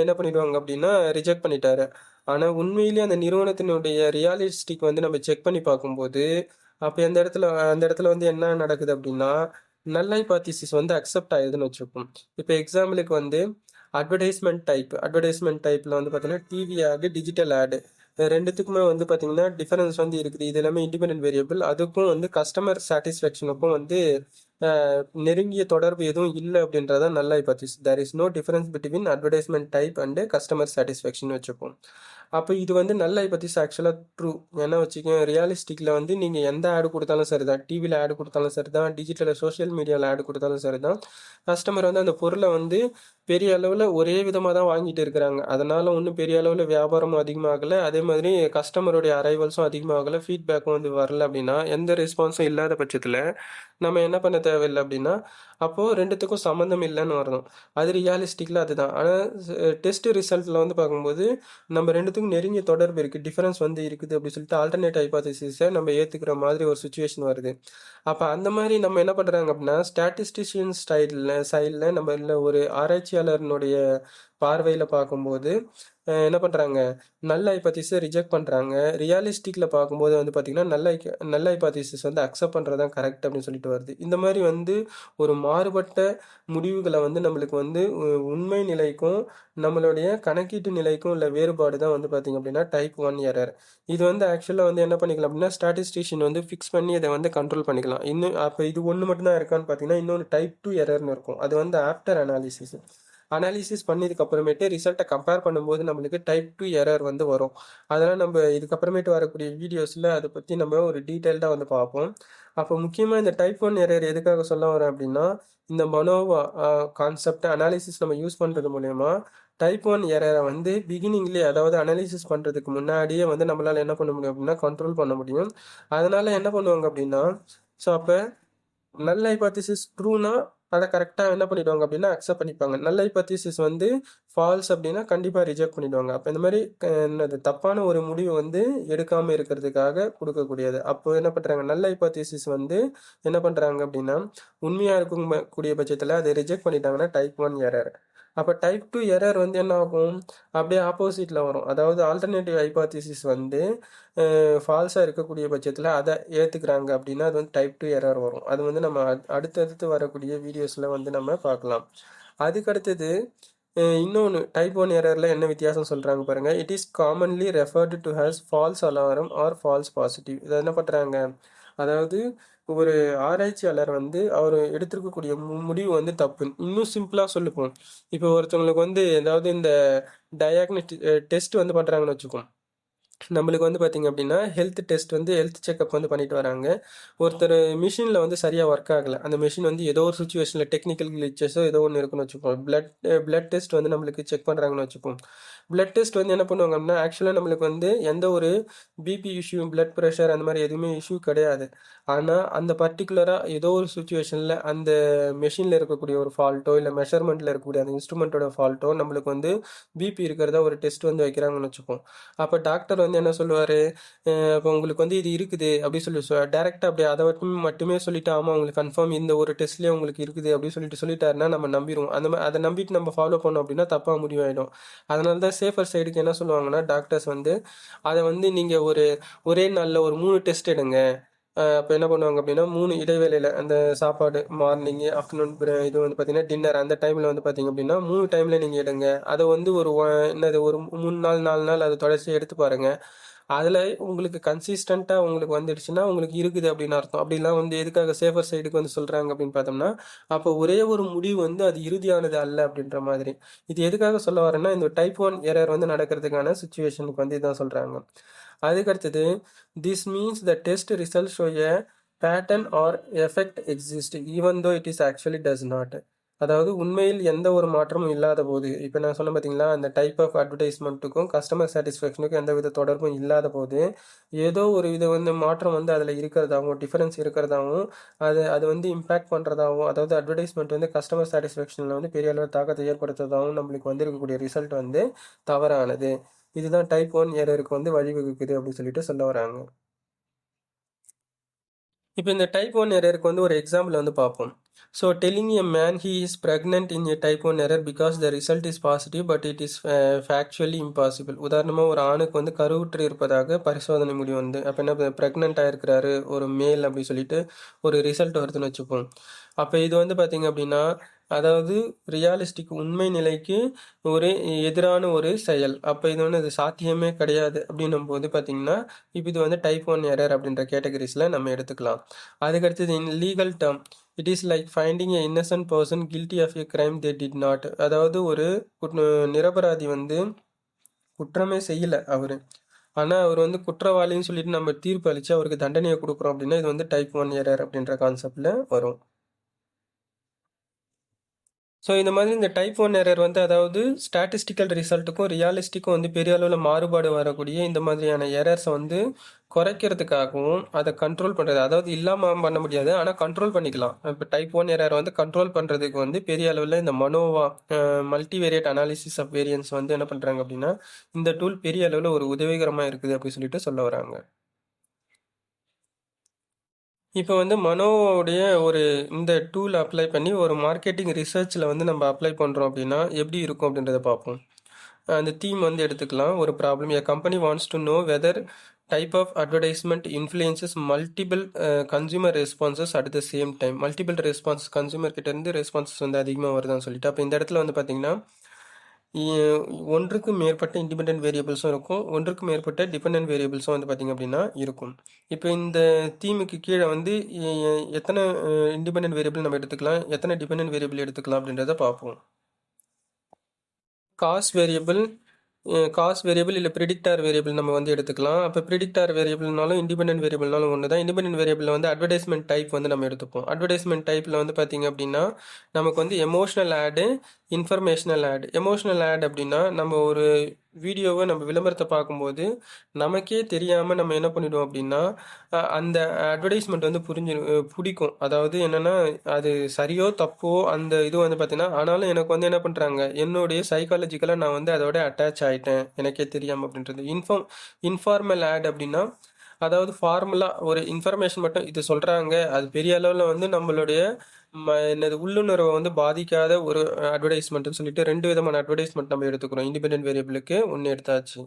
என்ன பண்ணிடுவாங்க அப்படின்னா ரிஜெக்ட் பண்ணிட்டாரு. ஆனால் உண்மையிலேயே அந்த நிறுவனத்தினுடைய ரியாலிஸ்டிக் வந்து நம்ம செக் பண்ணி பார்க்கும்போது அப்போ அந்த இடத்துல வந்து என்ன நடக்குது அப்படின்னா நல்ல ஹைபாத்திசிஸ் வந்து அக்செப்ட் ஆகுதுன்னு வச்சுப்போம். இப்போ எக்ஸாம்பிளுக்கு வந்து அட்வர்டைஸ்மெண்ட் டைப்பில் வந்து பார்த்தீங்கன்னா டிவி ஆடு, டிஜிட்டல் ஆடு ரெண்டுத்துக்குமே வந்து பார்த்தீங்கன்னா டிஃபரன்ஸ் வந்து இருக்குது. இது எல்லாமே இண்டிபெண்டன்ட் வேரியபிள். அதுக்கும் வந்து கஸ்டமர் சாட்டிஸ்ஃபேக்ஷனுக்கும் வந்து நெருங்கிய தொடர்பு எதுவும் இல்ல அப்படின்றத நல்ல hypothesis. There is no difference between advertisement type and customer satisfaction வச்சுப்போம். அப்ப இது வந்து நல்ல ஹைபோதீசிஸ் ஆக்சுவலா ட்ரூ. ஏன்னா வச்சுக்கோங்க, ரியாலிஸ்டிக்ல வந்து நீங்க எந்த ஆட் குடுத்தாலும் சரிதான். டிவில ஆட் குடுத்தாலும் சரிதான், டிஜிட்டல்ல சோசியல் மீடியால ஆட் குடுத்தாலும் சரிதான். கஸ்டமர் வந்து அந்த பொருள வந்து பெரிய அளவுல ஒரே விதமா தான் வாங்கிட்டு இருக்கிறாங்க. அதனால ஒண்ணும் பெரிய அளவுல வியாபாரமும் அதிகமாகல. அதே மாதிரி கஸ்டமருடைய அரைவல்ஸும் அதிகமாகல. ஃபீட்பேக்கும் வந்து வரல அப்படின்னா, எந்த ரெஸ்பான்ஸும் இல்லாத பட்சத்துல நம்ம என்ன பண்ண தேவையில்ல அப்படின்னா, அப்போ 2த்துக்கும் சம்மந்தம் இல்லன்னு வரணும். அது ரியாலிஸ்டிக்ல அதுதான். ஆனா டெஸ்ட் ரிசல்ட்ல வந்து பார்க்கும்போது, நம்ம 2த்துக்கும் நெருங்கிய தொடர்பு இருக்கு. டிஃபரன்ஸ் வந்து இருக்குது அப்படின்னு சொல்லிட்டு ஆல்டர்னேட் ஹைபோதீசிஸ நம்ம ஏத்துக்கிற மாதிரி ஒரு சிச்சுவேஷன் வருது. அப்ப அந்த மாரி நம்ம என்ன பண்றாங்க அப்படின்னா, ஸ்டாட்டிஸ்டிஷியன் சைடுல நம்ம இல்ல ஒரு ஆராய்ச்சியாளரினுடைய பார்வையில பார்க்கும்போது, என்ன பண்றாங்க, நல் ஹைபோதீசிஸ ரிஜெக்ட் பண்றாங்க. ரியாலிஸ்டிக்ல பார்க்கும்போது வந்து பார்த்தீங்கன்னா, நல் ஹைபோதீசிஸ் வந்து அக்செப்ட் பண்றது தான் கரெக்ட் அப்படின்னு சொல்லிட்டு வருது. இந்த மாரி வந்து ஒரு மாறுபட்ட முடிவுகள வந்து நம்மளுக்கு வந்து உண்மை நிலைக்கும், நம்மளுடைய கணக்கீட்டு நிலைக்கும் உள்ள வேறுபாடு தான் வந்து பார்த்தீங்க அப்படின்னா, டைப் 1 எரர். இது வந்து ஆக்சுவலா வந்து என்ன பண்ணிக்கலாம் அப்படின்னா, ஸ்டாட்டிஸ்டிஷியன் வந்து ஃபிக்ஸ் பண்ணி இத வந்து கண்ட்ரோல் பண்ணிக்கலாம். இன்னும் அப்ப இது ஒண்ணு மட்டும் தான் இருக்கான்னு பார்த்தீங்கன்னா, இன்னொன்னு டைப் 2 எரர்ன்னு இருக்கும். அது வந்து ஆஃப்டர் அனாலிசிஸ். அனாலிசிஸ் பண்ணதுக்கு அப்புறமேட்டு ரிசல்ட்ட கம்பேர் பண்ணும்போது நம்மளுக்கு டைப் 2 எரர் வந்து வரும். அதெல்லாம் நம்ம இதுக்கப்புறமேட்டு வரக்கூடிய வீடியோஸ்ல அத பத்தி நம்ம ஒரு டீட்டெயில்டா வந்து பார்ப்போம். அப்போ முக்கியமா இந்த டைப் 1 எரர் எதுக்காக சொல்ல வரேன் அப்படின்னா, இந்த மனோவா கான்செப்ட் அனாலிசிஸ் நம்ம யூஸ் பண்றது மூலியமா டைப் 1 எரர வந்து பிகினிங்லயே, அதாவது அனாலிசிஸ் பண்றதுக்கு முன்னாடியே வந்து நம்மளால என்ன பண்ண முடியும் அப்படின்னா, கண்ட்ரோல் பண்ண முடியும். அதனால என்ன பண்ணுவாங்க அப்படின்னா, ஸோ அப்ப நல் ஹைபோதீசிஸ் ட்ரூனா அத கரெக்ட்டா என்ன பண்ணிடுவாங்க அப்படின்னா, அக்செப்ட் பண்ணிப்பாங்க. நல் ஹைபோதீசிஸ் வந்து ஃபால்ஸ் அப்படின்னா கண்டிப்பா ரிஜெக்ட் பண்ணிடுவாங்க. அப்ப இந்த மாரி என்னது தப்பான ஒரு முடிவு வந்து எடுக்காம இருக்கிறதுக்காக குடுக்கக்கூடியது. அப்போ என்ன பண்றாங்க, நல் ஹைபோதீசிஸ் வந்து என்ன பண்றாங்க அப்படின்னா, உண்மையா இருக்கும் கூடிய பட்சத்துல அத ரிஜெக்ட் பண்ணிட்டாங்கன்னா டைப் 1 எரர். அப்ப டைப் 2 எரர் வந்து என்ன ஆகும்? அப்படியே ஆப்போசிட்ல வரும். அதாவது ஆல்டர்னேட்டிவ் ஹைபோதீசிஸ் வந்து ஃபால்ஸா இருக்கக்கூடிய பட்சத்துல அத ஏத்துக்கிறாங்க அப்படின்னா, அது வந்து டைப் 2 எரர் வரும். அது வந்து நம்ம அடுத்தடுத்து வரக்கூடிய வீடியோஸ்ல வந்து நம்ம பார்க்கலாம். அதுக்கடுத்தது இன்னொன்னு டைப் 1 எரர்ல என்ன வித்தியாசம் சொல்றாங்க பாருங்க. It is commonly referred to as false alarm or false positive. இத என்ன பண்றாங்க, அதாவது ஒரு ஆராய்ச்சியாளர் வந்து அவரு எடுத்திருக்கக்கூடிய முடிவு வந்து தப்பு. இன்னும் சிம்பிளா சொல்லப்போம். இப்போ ஒருத்தவங்களுக்கு வந்து ஏதாவது இந்த டயக்னஸ்டிக் டெஸ்ட் வந்து பண்றாங்கன்னு வச்சுக்குவோம். நம்மளுக்கு வந்து பார்த்தீங்க அப்படின்னா, ஹெல்த் டெஸ்ட் வந்து ஹெல்த் செக்கப் வந்து பண்ணிட்டு வராங்க. ஒருத்தர் மிஷின்ல வந்து சரியா ஒர்க் ஆகல. அந்த மெஷின் வந்து ஏதோ ஒரு சிச்சுவேஷன்ல டெக்னிக்கல் கிளிச்சஸோ ஏதோ ஒண்ணு இருக்குன்னு வச்சுப்போம். பிளட் டெஸ்ட் வந்து நம்மளுக்கு செக் பண்றாங்கன்னு வச்சுப்போம். பிளட் டெஸ்ட் வந்து என்ன பண்ணுவாங்க அப்படின்னா, ஆக்சுவலா நம்மளுக்கு வந்து எந்த ஒரு பிபி இஷ்யூ, பிளட் பிரஷர் அந்த மாரி எதுவுமே இஷ்யூ கிடையாது. ஆனா, அந்த பர்ட்டிகுலரா ஏதோ ஒரு சிச்சுவேஷன்ல அந்த மெஷின்ல இருக்கக்கூடிய ஒரு ஃபால்ட்டோ, இல்ல மெஷர்மென்ட்ல இருக்கக்கூடிய அந்த இன்ஸ்ட்ருமென்ட்டோட ஃபால்ட்டோ நம்மளுக்கு வந்து பிபி இருக்கிறதா ஒரு டெஸ்ட் வந்து வைக்கிறாங்கன்னு வச்சுப்போம். அப்ப டாக்டர் வந்து என்ன சொல்லுவாரு, அப்ப உங்களுக்கு வந்து இது இருக்குது அப்படின்னு சொல்லி டைரக்டா அப்படி அதை மட்டுமே சொல்லிட்டு, ஆமா உங்களுக்கு கன்ஃபார்ம் இந்த ஒரு டெஸ்ட்லயே உங்களுக்கு இருக்குது அப்படின்னு சொல்லிட்டாருன்னா நம்ம நம்பிடுவோம். அந்த மாதிரி அதை நம்பிட்டு நம்ம ஃபாலோ பண்ணோம் அப்படின்னா தப்பா முடிவாயிடும். அதனால தான் சேஃபர் சைடுக்கு என்ன சொல்லுவாங்கன்னா, டாக்டர்ஸ் வந்து அதை வந்து நீங்க ஒரே நாள்ல ஒரு 3 டெஸ்ட் எடுங்க. அப்போ என்ன பண்ணுவாங்க அப்படின்னா, 3 இடைவேளையில அந்த சாப்பாடு மார்னிங், ஆஃப்டர்நூன், இது வந்து பார்த்தீங்கன்னா டின்னர் அந்த டைம்ல வந்து பார்த்தீங்க அப்படின்னா 3 டைம்ல நீங்க எடுங்க. அதை வந்து என்னது ஒரு 3 நாள் 4 நாள் அதை தொடர்ச்சியா எடுத்து பாருங்க. அதுல உங்களுக்கு கன்சிஸ்டன்ட்டா உங்களுக்கு வந்துடுச்சுன்னா உங்களுக்கு இருக்குது அப்படின்னு அர்த்தம். அப்படிலாம் வந்து எதுக்காக சேஃபர் சைடுக்கு வந்து சொல்றாங்க அப்படின்னு பார்த்தோம்னா, அப்போ ஒரே ஒரு முடிவு வந்து அது இறுதியானது அல்ல அப்படின்ற மாதிரி. இது எதுக்காக சொல்ல வரேன்னா, இந்த டைப் 1 எரர் வந்து நடக்கிறதுக்கான சிச்சுவேஷனுக்கு வந்து இதான் சொல்றாங்க. அதுக்கடுத்தது, this means the test result show a pattern R effect exist even though it is actually does not. அதாவது உண்மையில் எந்த ஒரு மாற்றமும் இல்லாத போது, இப்போ நான் சொன்னேன் பார்த்தீங்களா, அந்த டைப் ஆஃப் அட்வர்டைஸ்மெண்ட்டுக்கும் கஸ்டமர் சாட்டிஸ்ஃபேக்ஷனுக்கும் எந்தவித தொடர்பும் இல்லாத போது, ஏதோ ஒரு வித வந்து மாற்றம் வந்து அதில் இருக்கிறதாகவும், டிஃபரன்ஸ் இருக்கிறதாகவும், அது வந்து இம்பேக்ட் பண்ணுறதாகவும், அதாவது அட்வர்டைஸ்மெண்ட் வந்து கஸ்டமர் சாட்டிஸ்ஃபேக்ஷனில் வந்து பெரிய அளவு தாக்கத்தை ஏற்படுத்துறதாகவும் நம்மளுக்கு வந்திருக்கக்கூடிய ரிசல்ட் வந்து தவறானது. இதுதான் டைப் 1 எரருக்கு வந்து வழிவகுக்குது அப்படின்னு சொல்லிட்டு சொல்ல வராங்க. இப்போ இந்த டைப் 1 எரருக்கு வந்து ஒரு எக்ஸாம்பிள் வந்து பார்ப்போம். So telling a man he is pregnant in a type 1 error because the result is positive but it is factually impossible. உதாரணமாக ஒரு ஆணுக்கு வந்து கருவுற்று இருப்பதாக பரிசோதனை முடிவு வந்து அப்போ என்ன பிரெக்னென்ட் ஆயிருக்கிறாரு ஒரு மேல் அப்படி சொல்லிட்டு ஒரு ரிசல்ட் வருதுன்னு வச்சுப்போம். அப்போ இது வந்து பார்த்தீங்க அப்படின்னா அதாவது ரியலிஸ்டிக் உண்மை நிலைக்கு ஒரு எதிரான ஒரு செயல். அப்போ இது வந்து அது சாத்தியமே கிடையாது அப்படின்னும் போது பார்த்தீங்கன்னா, இப்போ இது வந்து டைப் 1 எரர் அப்படின்ற கேட்டகரிஸில் நம்ம எடுத்துக்கலாம். அதுக்கடுத்தது in legal term it is like finding a innocent person guilty of a crime they did not. அதாவது ஒரு நிரபராதி வந்து குற்றமே செய்யல அவரு. ஆனா அவர் வந்து குற்றவாளின்னு சொல்லிட்டு நம்ம தீர்ப்பு அளிச்சு அவருக்கு தண்டனையை கொடுக்குறோம் அப்படின்னா இது வந்து டைப் 1 எரர் அப்படின்ற கான்செப்ட்ல வரும். ஸோ இந்த மாதிரி இந்த டைப் 1 எரர் வந்து அதாவது ஸ்டாட்டிஸ்டிக்கல் ரிசல்ட்டுக்கும் ரியாலிஸ்டிக்கும் வந்து பெரிய அளவில் மாறுபாடு வரக்கூடிய இந்த மாதிரியான எரர்ஸை வந்து குறைக்கிறதுக்காகவும் அதை கண்ட்ரோல் பண்ணுறது, அதாவது இல்லாமல் பண்ண முடியாது ஆனால் கண்ட்ரோல் பண்ணிக்கலாம். இப்போ டைப் 1 எரர் வந்து கண்ட்ரோல் பண்ணுறதுக்கு வந்து பெரிய அளவில் இந்த MANOVA multivariate analysis of variance வந்து என்ன பண்ணுறாங்க அப்படின்னா இந்த டூல் பெரிய அளவில் ஒரு உதவிகரமாக இருக்குது அப்படின்னு சொல்லிட்டு சொல்ல வராங்க. இப்போ வந்து மனோவுடைய ஒரு இந்த டூல் அப்ளை பண்ணி ஒரு மார்க்கெட்டிங் ரிசர்ச்சில் வந்து நம்ம அப்ளை பண்ணுறோம் அப்படின்னா எப்படி இருக்கும் அப்படின்றத பார்ப்போம். அந்த தீம் வந்து எடுத்துக்கலாம். ஒரு problem a company wants to know whether type of advertisement influences multiple consumer responses at the same time. Multiple response consumer கிட்ட இருந்து ரெஸ்பான்சஸ் வந்து அதிகமாக வருதான்னு சொல்லிட்டு அப்போ இந்த இடத்துல வந்து பார்த்தீங்கன்னா ஒன்றுக்கு மேற்பட்ட இண்டிபெண்டன்ட் வேரியபிள்ஸும் இருக்கும், ஒன்றுக்கு மேற்பட்ட டிபெண்டன்ட் வேரியபிள்ஸும் வந்து பார்த்திங்க அப்படின்னா இருக்கும். இப்போ இந்த தீமுக்கு கீழே வந்து எத்தனை இண்டிபெண்டன்ட் வேரியபிள் நம்ம எடுத்துக்கலாம், எத்தனை டிபெண்டன்ட் வேரியபிள் எடுத்துக்கலாம் அப்படின்றத பார்ப்போம். காஸ்ட் வேரியபிள் இல்லை ப்ரிடிக்டார் வேரியபிள் நம்ம வந்து எடுத்துக்கலாம். அப்போ ப்ரிடிக்டார் வேரியபிள்னாலும் இண்டிபெண்டன்ட் வேரியபிள்னாலும் ஒன்று தான். இண்டிபெண்டன்ட் வேரியபிளில் வந்து அட்வர்டைஸ்மெண்ட் டைப் வந்து நம்ம எடுத்துப்போம். அட்வர்டைஸ்மெண்ட் டைப்பில் வந்து பார்த்திங்க அப்படின்னா நமக்கு வந்து எமோஷ்னல் ஆடு, இன்ஃபர்மேஷனல் ஆட். எமோஷ்னல் ஆட் அப்படின்னா நம்ம ஒரு வீடியோவை நம்ம விளம்பரத்தை பார்க்கும்போது நமக்கே தெரியாமல் நம்ம என்ன பண்ணிடுவோம் அப்படின்னா அந்த அட்வர்டைஸ்மெண்ட் வந்து பிடிக்கும். அதாவது என்னென்னா அது சரியோ தப்போ அந்த இது வந்து பார்த்தீங்கன்னா ஆனாலும் எனக்கு வந்து என்ன பண்ணுறாங்க என்னுடைய சைக்காலஜிக்கலாக நான் வந்து அதோட அட்டாச் ஆகிட்டேன் எனக்கே தெரியாமல் அப்படின்றது. இன்ஃபார்மல் ஆட் அப்படின்னா அதாவது ஃபார்முலாக ஒரு இன்ஃபர்மேஷன் மட்டும் இது சொல்கிறாங்க, அது பெரிய அளவில் வந்து நம்மளுடைய என்னது உள்ளுணர்வை வந்து பாதிக்காத ஒரு அட்வர்டைஸ்மெண்ட்னு சொல்லிட்டு ரெண்டு விதமான அட்வர்டைஸ்மெண்ட் நம்ம எடுத்துக்கிறோம். இண்டிபெண்டன்ட் வேரியபிளுக்கு ஒன்று எடுத்தாச்சு.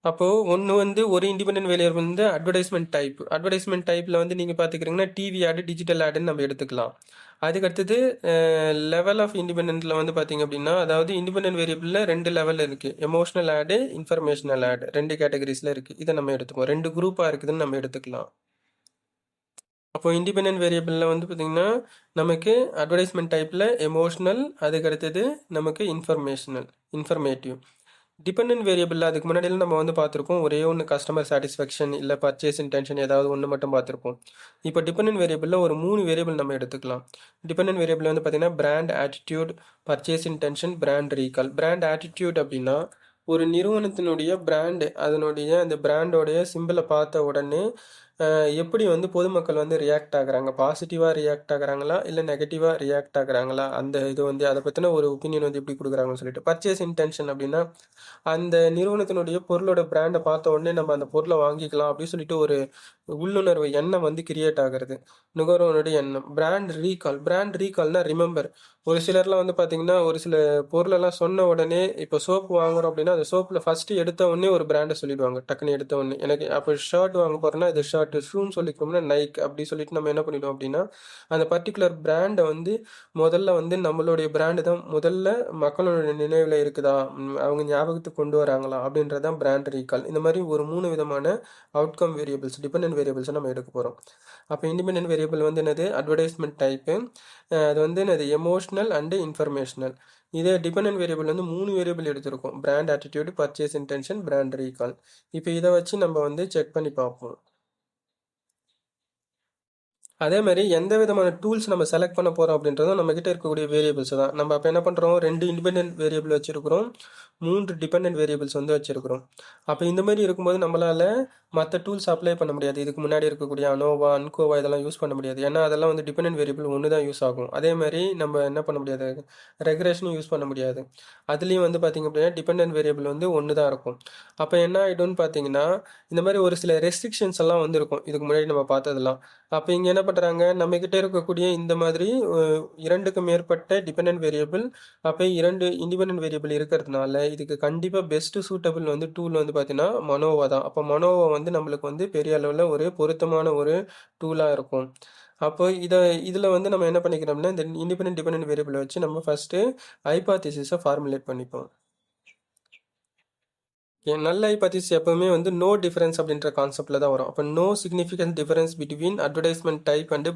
அப்போது ஒன்று வந்து ஒரு இண்டிபெண்டன்ட் வேரியபிள் வந்து அட்வர்டைஸ்மெண்ட் டைப்பில் வந்து நீங்கள் பார்த்துக்கிறீங்கன்னா டிவி ஆடு, டிஜிட்டல் ஆடுன்னு நம்ம எடுத்துக்கலாம். அதுக்கடுத்தது லெவல் ஆஃப் இண்டிபெண்டன்ட்டில் வந்து பார்த்திங்க அப்படின்னா அதாவது இண்டிபெண்டன்ட் வேரியபிளில் ரெண்டு லெவல் இருக்குது, எமோஷ்னல் ஆடு, இன்ஃபர்மேஷனல் ஆடு, ரெண்டு கேட்டகரிஸில் இருக்குது. இதை நம்ம எடுத்துக்குவோம், ரெண்டு குரூப்பாக இருக்குதுன்னு நம்ம எடுத்துக்கலாம். அப்போ இண்டிபெண்டன்ட் வேரியபிளில் வந்து பார்த்திங்கன்னா நமக்கு அட்வர்டைஸ்மெண்ட் டைப்பில் எமோஷ்னல், அதுக்கடுத்தது நமக்கு இன்ஃபர்மேட்டிவ். டிபெண்டன்ட் வேரியபிள் அதுக்கு முன்னாடியில் நம்ம வந்து பார்த்துருக்கோம் ஒரே ஒன்று கஸ்டமர் சாட்டிஸ்ஃபேக்ஷன் இல்லை பர்ச்சேஸ் இன்டென்ஷன் ஏதாவது ஒன்று மட்டும் பார்த்துருப்போம். இப்போ டிபெண்டன்ட் வேரியபிளில் ஒரு 3 வேரியபிள் நம்ம எடுத்துக்கலாம். டிபெண்டன்ட் வேரியபிள் வந்து பார்த்திங்கன்னா brand attitude, purchase intention, brand recall. Brand attitude அப்படின்னா ஒரு நிறுவனத்தினுடைய பிராண்டு அதனுடைய அந்த பிராண்டோடைய சிம்பிளை பார்த்த உடனே எப்படி வந்து பொதுமக்கள் வந்து ரியாக்ட் ஆகுறாங்க, பாசிட்டிவாக ரியாக்ட் ஆகுறாங்களா இல்லை நெகட்டிவாக ரியாக்ட் ஆகுறாங்களா, அந்த இது வந்து அதை பற்றின ஒரு ஒப்பீனியன் வந்து எப்படி கொடுக்குறாங்கன்னு சொல்லிட்டு. பர்ச்சேஸ் இன்டென்ஷன் அப்படின்னா அந்த நிறுவனத்தினுடைய பொருளோட பிராண்டை பார்த்த உடனே நம்ம அந்த பொருளை வாங்கிக்கலாம் அப்படின்னு சொல்லிட்டு ஒரு உள்ளுணர்வு எண்ணம் வந்து கிரியேட் ஆகிறது, நுகர்வோனுடைய எண்ணம். பிராண்ட் ரீகால்னா ரிமெம்பர். ஒரு சிலர்லாம் வந்து பார்த்தீங்கன்னா ஒரு சில பொருளெல்லாம் சொன்ன உடனே இப்போ சோப்பு வாங்குறோம் அப்படின்னா அந்த சோப்பில் ஃபஸ்ட்டு எடுத்த உடனே ஒரு பிராண்டை சொல்லிடுவாங்க. டக்குன்னு எடுத்த உடனே எனக்கு அப்போ ஷர்ட் வாங்க போகிறோன்னா இது ஷர்ட், ஷூன்னு சொல்லிக்கிறோம்னா நைக் அப்படி சொல்லிட்டு நம்ம என்ன பண்ணிடுவோம் அப்படின்னா அந்த பர்டிகுலர் பிராண்டை வந்து முதல்ல வந்து நம்மளுடைய பிராண்டு தான் முதல்ல மக்களோட நினைவில் இருக்குதா, அவங்க ஞாபகத்துக்கு கொண்டு வராங்களா அப்படின்றதான் பிராண்ட் ரீகால். இந்த மாதிரி ஒரு 3 விதமான அவுட்கம் வேரியபிள்ஸ், டிபெண்டன்ட் வேரியபிள்ஸை நம்ம எடுக்க போகிறோம். அப்போ இண்டிபெண்டன்ட் வேரியபிள் வந்து என்னது அட்வர்டைஸ்மெண்ட் டைப்பு, அது வந்து என்னது எமோஷ்னல் அண்டு இன்ஃபர்மேஷனல். இதே டிபெண்டன்ட் வேரியபிள் வந்து 3 வேரியபிள் எடுத்திருக்கோம், brand attitude, purchase intention, brand recall. இப்போ இதை வச்சு நம்ம வந்து செக் பண்ணி பார்ப்போம். அதே மாதிரி எந்த விதமான டூல்ஸ் நம்ம செலக்ட் பண்ண போகிறோம் அப்படின்றதும் நம்மக்கிட்ட இருக்கக்கூடிய வேரியபிள்ஸ் தான். நம்ம அப்போ என்ன பண்ணுறோம், 2 இண்டிபெண்டன்ட் வேரியபிள் வச்சுருக்கிறோம், 3 டிபெண்டன்ட் வேரியபிள்ஸ் வந்து வச்சுருக்கிறோம். அப்போ இந்த மாதிரி இருக்கும்போது நம்மளால் மற்ற டூல்ஸ் அப்ளை பண்ண முடியாது. இதுக்கு முன்னாடி இருக்கக்கூடிய அனோவா, அன்கோவா இதெல்லாம் யூஸ் பண்ண முடியாது. ஏன்னா அதெல்லாம் வந்து டிபெண்டன்ட் வேரியபிள் ஒன்று தான் யூஸ் ஆகும். அதே மாதிரி நம்ம என்ன பண்ண முடியாது, ரெக்ரெஷனும் யூஸ் பண்ண முடியாது. அதுலேயும் வந்து பார்த்திங்க அப்படின்னா டிபெண்டன்ட் வேரியபிள் வந்து ஒன்று தான் இருக்கும். அப்போ என்ன ஆகிடும்னு பார்த்தீங்கன்னா இந்த மாதிரி ஒரு சில ரெஸ்ட்ரிக்ஷன்ஸ் எல்லாம் வந்து இருக்கும் இதுக்கு முன்னாடி நம்ம பார்த்ததெல்லாம். அப்போ இங்கே என்ன பண்ணுறாங்க, நம்மக்கிட்ட இருக்கக்கூடிய இந்த மாதிரி 2க்கு மேற்பட்ட டிபெண்டன்ட் வேரியபிள், அப்போ 2 இண்டிபெண்டன்ட் வேரியபிள் இருக்கிறதுனால இதுக்கு கண்டிப்பாக பெஸ்ட்டு சூட்டபிள் வந்து டூல் வந்து பார்த்தீங்கன்னா மனோவா தான். அப்போ மனோவா வந்து நம்மளுக்கு வந்து பெரிய அளவில் ஒரு பொருத்தமான ஒரு டூலாக இருக்கும். அப்போ இதில் வந்து நம்ம என்ன பண்ணிக்கிறோம்னா இந்த இண்டிபெண்டன்ட் டிபெண்டன்ட் வேரியபிளை வச்சு நம்ம ஃபஸ்ட்டு ஹைபாத்திசிஸை ஃபார்முலேட் பண்ணிப்போம். நல்ல ஹைபாத்திசிஸ் எப்பவுமே வந்து நோ டிஃபரன்ஸ் அப்படின்ற கான்செப்டில் தான் வரும். அப்போ no significant difference between advertisement type and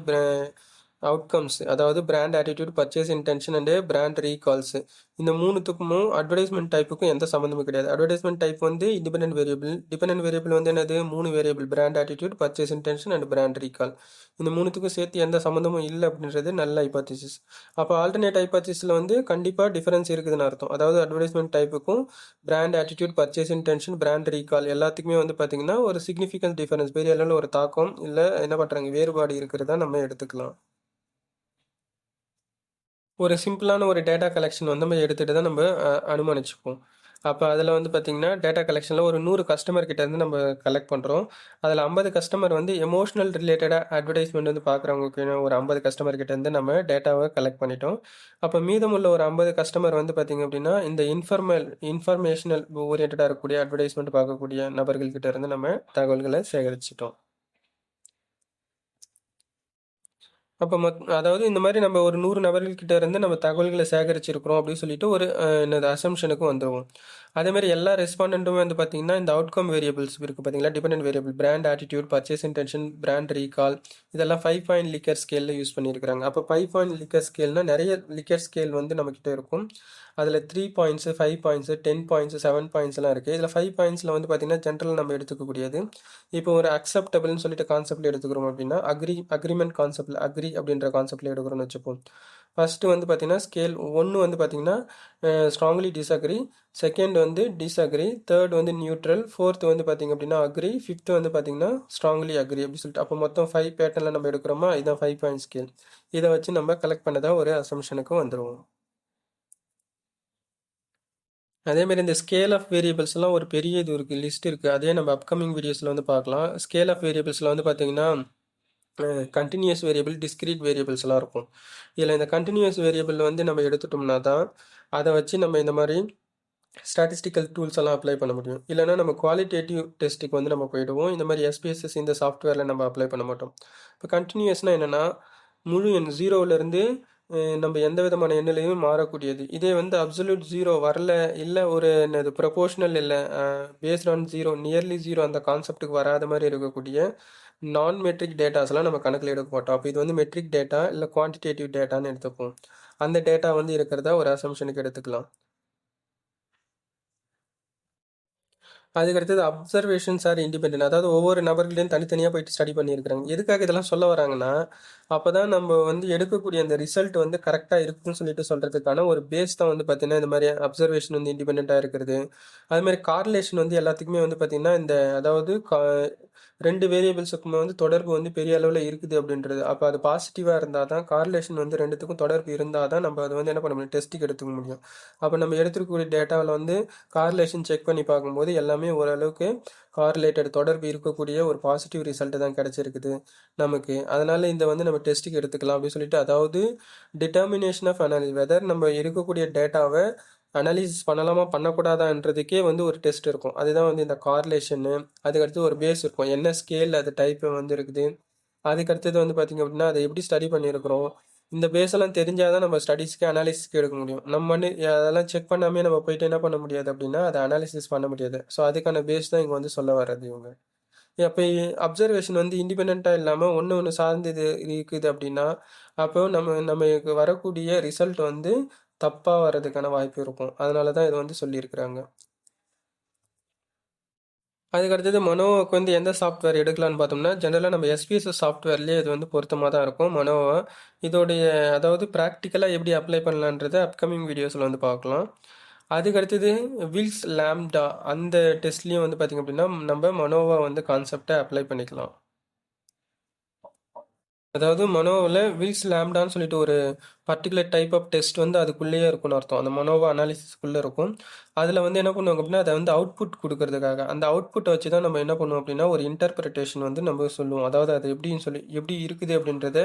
outcomes, அதாவது brand attitude, purchase intention and brand recalls. இந்த மூணுத்துக்கும் அட்வர்டைஸ்மெண்ட் டைப்புக்கும் எந்த சம்மந்தமும் கிடையாது. அட்வர்டைஸ்மெண்ட் டைப் வந்து இண்டிபெண்டன்ட் வேரியபிள், டிபெண்டன்ட் வேரியபிள் வந்து என்னது, 3 variable: brand attitude, purchase intention and brand recall. இந்த மூணுத்துக்கும் சேர்த்து எந்த சம்மந்தமும் இல்லை அப்படின்றது நல்ல ஹைபாத்திசிஸ். அப்போ ஆல்டர்னேட் ஹைபாத்திசிஸில் வந்து கண்டிப்பாக டிஃபரன்ஸ் இருக்குதுன்னு அர்த்தம். அதாவது அட்வர்டைஸ்மெண்ட் டைப்புக்கும் brand attitude, purchase intention, brand recall எல்லாத்துக்குமே வந்து பார்த்தீங்கன்னா ஒரு சிக்னிஃபிகன்ட் டிஃபரன்ஸ், பெரிய அளவில் ஒரு தாக்கம் இல்லை என்ன பண்ணுறாங்க வேறுபாடு இருக்கிறதா நம்ம எடுத்துக்கலாம். ஒரு சிம்பிளான ஒரு டேட்டா கலெக்ஷன் வந்து நம்ம எடுத்துகிட்டு தான் நம்ம அனுமானிச்சுப்போம். அப்போ அதில் வந்து பார்த்திங்கன்னா டேட்டா கலெக்ஷனில் ஒரு 100 கஸ்டமர் கிட்டேருந்து நம்ம கலெக்ட் பண்ணுறோம். அதில் 50 கஸ்டமர் வந்து எமோஷனல் ரிலேட்டடாக அட்வர்டைஸ்மெண்ட் வந்து பார்க்குறவங்களுக்கு ஒரு 50 கஸ்டமர் கிட்டேருந்து நம்ம டேட்டாவை கலெக்ட் பண்ணிட்டோம். அப்போ மீதமுள்ள ஒரு 50 கஸ்டமர் வந்து பார்த்திங்க அப்படின்னா இந்த இன்ஃபர்மேஷனல் ஓரியன்டாக இருக்கக்கூடிய அட்வர்டைஸ்மெண்ட் பார்க்கக்கூடிய நபர்கள்கிட்ட இருந்து நம்ம தகவல்களை சேகரிச்சிட்டோம். அப்போ அதாவது இந்த மாதிரி நம்ம ஒரு 100 நபர்கள்கிட்ட இருந்து நம்ம தகவல்களை சேகரிச்சிருக்கிறோம் அப்படின்னு சொல்லிட்டு ஒரு என்னது அசம்ஷனுக்கு வந்துடுவோம். அதே மாதிரி எல்லா ரெஸ்பாண்டண்ட்டுமே வந்து பார்த்தீங்கன்னா இந்த அவுட்கம் வேரியபிள்ஸ் இருக்குது பார்த்தீங்களா, dependent variable, brand attitude, purchase intention, brand recall, இதெல்லாம் 5 பாயிண்ட் லிக்கர் ஸ்கேலில் யூஸ் பண்ணியிருக்கிறாங்க. அப்போ 5 பாயிண்ட் லிக்கர் ஸ்கேல்னால் நிறைய லிக்கர் ஸ்கேல் வந்து நம்மக்கிட்ட இருக்கும். அதில் 3 பாயிண்ட்ஸு, 5 பாயிண்ட்ஸு, 10 பாயிண்ட்ஸு, 7 பாயிண்ட்ஸ்லாம் இருக்குது. இதில் 5 பாயிண்ட்ஸில் வந்து பார்த்திங்கன்னா ஜென்ரல் நம்ம எடுத்துக்கக்கூடியது. இப்போ ஒரு அக்செப்டபிள்னு சொல்லிட்டு கான்செப்டில் எடுத்துக்கிறோம் அப்படின்னா அக்ரிமெண்ட் கான்செப்டில் அப்படின்ற கான்செப்டில் எடுக்கிறோம்னு வச்சுப்போம். ஃபஸ்ட்டு வந்து பார்த்திங்கன்னா ஸ்கேல் 1 வந்து பார்த்திங்கன்னா ஸ்ட்ராங்லி டிஸ்அக்ரி, செகண்ட் வந்து டிஸ்அக்ரி, தேர்ட் வந்து நியூட்ரல், ஃபோர்த் வந்து பார்த்திங்க அப்படின்னா அக்ரி, ஃபிஃப்த் வந்து பார்த்திங்கன்னா ஸ்ட்ராங்லி அக்ரி அப்படி சொல்லிட்டு அப்போ மொத்தம் 5 பேட்டர்னில் நம்ம எடுக்கிறோமா, இதுதான் 5 பாயிண்ட் ஸ்கேல். இதை வச்சு நம்ம கலெக்ட் பண்ணதாக ஒரு அசம்ஷனுக்கு வந்துடுவோம். அதேமாரி இந்த ஸ்கேல் ஆஃப் வேரியபிள்ஸ்லாம் ஒரு பெரிய இது இருக்குது, லிஸ்ட் இருக்குது. அதே நம்ம அப்கமிங் வீடியோஸில் வந்து பார்க்கலாம். ஸ்கேல் ஆஃப் வேரியபிள்ஸில் வந்து பார்த்திங்கன்னா கண்டினியூஸ் வேரியபிள், டிஸ்கிரீட் வேரியபிள்ஸ்லாம் இருக்கும். இதில் இந்த கண்டினியூஸ் வேரியபிள் வந்து நம்ம எடுத்துட்டோம்னா தான் அதை வச்சு நம்ம இந்த மாதிரி ஸ்டாட்டிஸ்டிக்கல் டூல்ஸ் எல்லாம் அப்ளை பண்ண முடியும். இல்லைனா நம்ம குவாலிட்டேட்டிவ் டெஸ்ட்டுக்கு வந்து நம்ம போயிடுவோம். இந்த மாதிரி எஸ்பிஎஸ்எஸ் இந்த சாஃப்ட்வேரில் நம்ம அப்ளை பண்ண மாட்டோம். இப்போ கண்டினியூஸ்னால் என்னென்னா முழு எண் 0லேருந்து நம்ம எந்த விதமான எண்ணிலையும் மாறக்கூடியது. இதே வந்து அப்சல்யூட் 0 வரல, இல்லை ஒரு என்னது ப்ரொபோஷனல் இல்லை பேஸ்ட் ஆன் 0, நியர்லி 0 அந்த கான்செப்ட்டுக்கு வராத மாதிரி இருக்கக்கூடிய நான் மெட்ரிக் டேட்டாஸ்லாம் நம்ம கணக்கில் எடுக்க மாட்டோம். அப்போ இது வந்து மெட்ரிக் டேட்டா இல்லை குவான்டிடேட்டிவ் டேட்டான்னு எடுத்துப்போம். அந்த டேட்டா வந்து இருக்கிறதா ஒரு அசம்ஷனுக்கு எடுத்துக்கலாம். அதுக்கடுத்தது அப்சர்வேஷன்ஸ் ஆர் இண்டிபெண்டன்ட், அதாவது ஒவ்வொரு நபர்களையும் தனித்தனியாக போயிட்டு ஸ்டடி பண்ணியிருக்கிறாங்க. எதுக்காக இதெல்லாம் சொல்ல வராங்கன்னா, அப்போ தான் நம்ம வந்து எடுக்கக்கூடிய அந்த ரிசல்ட் வந்து கரெக்டாக இருக்குன்னு சொல்லிட்டு சொல்கிறதுக்கான ஒரு பேஸ் தான் வந்து பார்த்திங்கன்னா இந்த மாதிரி அப்சர்வேஷன் வந்து இண்டிபெண்ட்டாக இருக்கிறது. அதுமாதிரி கார்லேஷன் வந்து எல்லாத்துக்குமே வந்து பார்த்திங்கன்னா இந்த அதாவது 2 வேரியபிள்ஸுக்குமே வந்து தொடர்பு வந்து பெரிய அளவில் இருக்குது அப்படின்றது. அப்போ அது பாசிட்டிவாக இருந்தால் தான் கார்லேஷன் வந்து ரெண்டுத்துக்கும் தொடர்பு இருந்தால் தான் நம்ம அதை வந்து என்ன பண்ண முடியும், டெஸ்ட்டுக்கு எடுத்துக்க முடியும். அப்போ நம்ம எடுத்துக்கக்கூடிய டேட்டாவில் வந்து கார்லேஷன் செக் பண்ணி பார்க்கும்போது எல்லாமே ஓரளவுக்கு கார்லேட்டட் தொடர்பு இருக்கக்கூடிய ஒரு பாசிட்டிவ் ரிசல்ட்டு தான் கிடச்சிருக்குது நமக்கு. அதனால் இந்த வந்து நம்ம டெஸ்ட்டுக்கு எடுத்துக்கலாம் அப்படின்னு சொல்லிட்டு, அதாவது டிட்டர்மினேஷன் ஆஃப் அனாலிசிஸ், வெதர் நம்ம இருக்கக்கூடிய டேட்டாவை அனாலிசிஸ் பண்ணலாமா பண்ணக்கூடாதான்றதுக்கே வந்து ஒரு டெஸ்ட் இருக்கும். அதுதான் வந்து இந்த கார்லேஷன்னு. அதுக்கடுத்து ஒரு பேஸ் இருக்கும், என்ன ஸ்கேல் அது டைப்பு வந்து இருக்குது. அதுக்கடுத்தது வந்து பார்த்திங்க அப்படின்னா அதை எப்படி ஸ்டடி பண்ணியிருக்கிறோம், இந்த பேஸெல்லாம் தெரிஞ்சால் தான் நம்ம ஸ்டடீஸ்க்கு அனாலிசிஸ்க்கு எடுக்க முடியும். நம்ம வந்து அதெல்லாம் செக் பண்ணாமே நம்ம போயிட்டு என்ன பண்ண முடியாது அப்படின்னா அதை அனாலிசிஸ் பண்ண முடியாது. ஸோ அதுக்கான பேஸ் தான் இங்கே வந்து சொல்ல வர்றது இவங்க. அப்போ அப்சர்வேஷன் வந்து இண்டிபெண்ட்டாக இல்லாமல் ஒன்று சார்ந்து இது இருக்குது அப்படின்னா அப்போ நமக்கு வரக்கூடிய ரிசல்ட் வந்து தப்பாக வர்றதுக்கான வாய்ப்பு இருக்கும். அதனால தான் இது வந்து சொல்லியிருக்கிறாங்க. அதுக்கடுத்தது மனோவுக்கு வந்து எந்த சாஃப்ட்வேர் எடுக்கலான்னு பார்த்தோம்னா, ஜென்ரலாக நம்ம எஸ்பிஎஸ்எஸ் சாஃப்ட்வேர்லேயே இது வந்து பொருத்தமாக தான் இருக்கும் மனோவா. இதோடைய அதாவது ப்ராக்டிக்கலாக எப்படி அப்ளை பண்ணலான்றதை அப்கமிங் வீடியோஸில் வந்து பார்க்கலாம். அதுக்கடுத்தது வில்ஸ் லேம்டா அந்த டெஸ்ட்லேயும் வந்து பார்த்திங்க அப்படின்னா நம்ம மனோவா வந்து கான்செப்டை அப்ளை பண்ணிக்கலாம். அதாவது மனோவில் வில்ஸ் லேம்டான்னு சொல்லிட்டு ஒரு பர்டிகுலர் டைப் ஆஃப் டெஸ்ட் வந்து அதுக்குள்ளேயே இருக்கும்னு அர்த்தம். அந்த மனோவா அனாலிசிஸ்க்குள்ளே இருக்கும். அதில் வந்து என்ன பண்ணுவாங்க அப்படின்னா அதை வந்து அவுட்புட் கொடுக்கறதுக்காக அந்த அவுட்புட்டை வச்சு தான் நம்ம என்ன பண்ணுவோம் அப்படின்னா ஒரு இன்டர்பிரிட்டேஷன் வந்து நம்ம சொல்லுவோம். அதாவது அது எப்படின்னு சொல்லி எப்படி இருக்குது அப்படின்றத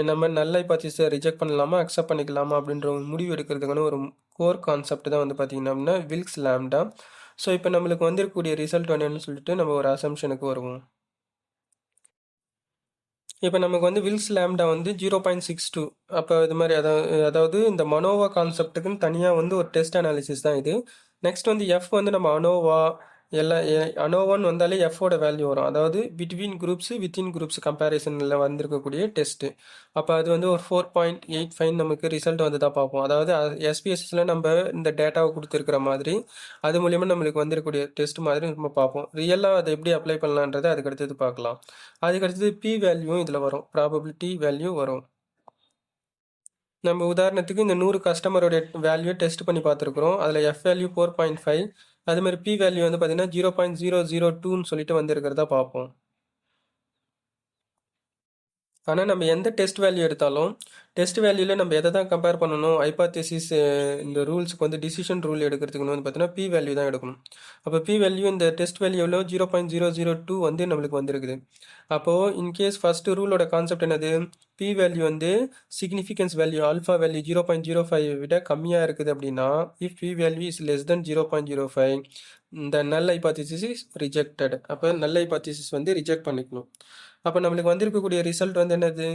நம்ம நல்ல ஹைபாத்திஸை ரிஜெக்ட் பண்ணலாமா அக்செப்ட் பண்ணிக்கலாமா அப்படின்ற ஒரு முடிவு எடுக்கிறதுக்கான ஒரு கோர் கான்செப்ட் தான் வந்து பார்த்திங்கன்னா அப்படின்னா வில்ஸ் லேம்டா. ஸோ இப்போ நம்மளுக்கு வந்திருக்கக்கூடிய ரிசல்ட் என்னன்னு சொல்லிட்டு நம்ம ஒரு அசம்ஷனுக்கு வருவோம். இப்போ நமக்கு வந்து வில்ஸ் லேம்டா வந்து 0.62. அப்போ இது மாதிரி அதாவது இந்த மனோவா கான்செப்ட்டுக்குன்னு தனியாக வந்து ஒரு டெஸ்ட் அனாலிசிஸ் தான் இது. நெக்ஸ்ட் வந்து எஃப் வந்து நம்ம அனோவா அனோவான்னு வந்தாலே எஃபோட வேல்யூ வரும். அதாவது பிட்வீன் குரூப்ஸ் வித்தின் குரூப்ஸ் கம்பேரிசனில் வந்திருக்கக்கூடிய டெஸ்ட்டு. அப்போ அது வந்து ஒரு 4.85 நமக்கு ரிசல்ட் வந்து தான் பார்ப்போம். அதாவது எஸ்பிஎஸ்சியில் நம்ம இந்த டேட்டாவை கொடுத்துருக்கிற மாதிரி அது மூலியமாக நம்மளுக்கு வந்திருக்கக்கூடிய டெஸ்ட் மாதிரி நம்ம பார்ப்போம். ரியலாக அதை எப்படி அப்ளை பண்ணலான்றதை அதுக்கடுத்தது பார்க்கலாம். அதுக்கடுத்தது பி வேல்யூவும் இதில் வரும், ப்ராபபிலிட்டி வேல்யூ வரும். நம்ம உதாரணத்துக்கு இந்த 100 கஸ்டமரோட வேல்யூ டெஸ்ட் பண்ணி பார்த்துருக்குறோம். அதில் எஃப் வேல்யூ 4.5, அதுமாதிரி பி வேல்யூ வந்து பார்த்தீங்கன்னா 0.002ன்னு சொல்லிட்டு வந்திருக்கிறதா பார்ப்போம். ஆனால் நம்ம எந்த டெஸ்ட் வேல்யூ எடுத்தாலும் டெஸ்ட் வேல்யூவில் நம்ம எதை தான் கம்பேர் பண்ணணும், ஹைபாத்தசிஸ் இந்த ரூல்ஸுக்கு வந்து டிசிஷன் ரூல் எடுக்கிறதுக்கு வந்து பார்த்தீங்கன்னா பி வேல்யூ தான் எடுக்கணும். அப்போ பி வேல்யூ இந்த டெஸ்ட் வேல்யூவில் 0.002 வந்து நம்மளுக்கு வந்திருக்குது. அப்போது இன்கேஸ் ஃபஸ்ட்டு ரூலோட கான்செப்ட் என்னது, பி வேல்யூ வந்து சிக்னிஃபிகன்ஸ் வேல்யூ ஆல்ஃபா வேல்யூ 0.05 விட கம்மியாக இருக்குது அப்படின்னா, if p value is less than 0.05 இந்த நல் ஹைபாத்தசிஸ் இஸ் ரிஜெக்டட். அப்போ நல் ஹைபாத்தசிஸ் வந்து ரிஜெக்ட் பண்ணிக்கணும். அப்போ நம்மளுக்கு வந்திருக்கக்கூடிய ரிசல்ட் வந்து என்னது,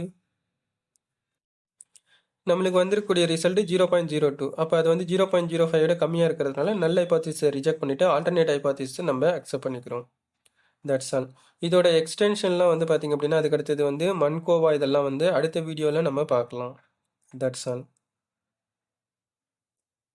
நம்மளுக்கு வந்திருக்கக்கூடிய ரிசல்ட் 0.02. அப்போ அது வந்து 0.05 விட கம்மியாக இருக்கிறதுனால நல் ஹைபாத்தசிஸை ரிஜெக்ட் பண்ணிவிட்டு ஆல்டர்னேட் ஹைபாத்தசிஸை நம்ம அக்செப்ட் பண்ணிக்கிறோம். That's all. இதோட எக்ஸ்டென்ஷன்லாம் வந்து பார்த்திங்க அப்படின்னா அதுக்கடுத்தது வந்து மன்கோவா இதெல்லாம் வந்து அடுத்த வீடியோவில் நம்ம பார்க்கலாம். That's all.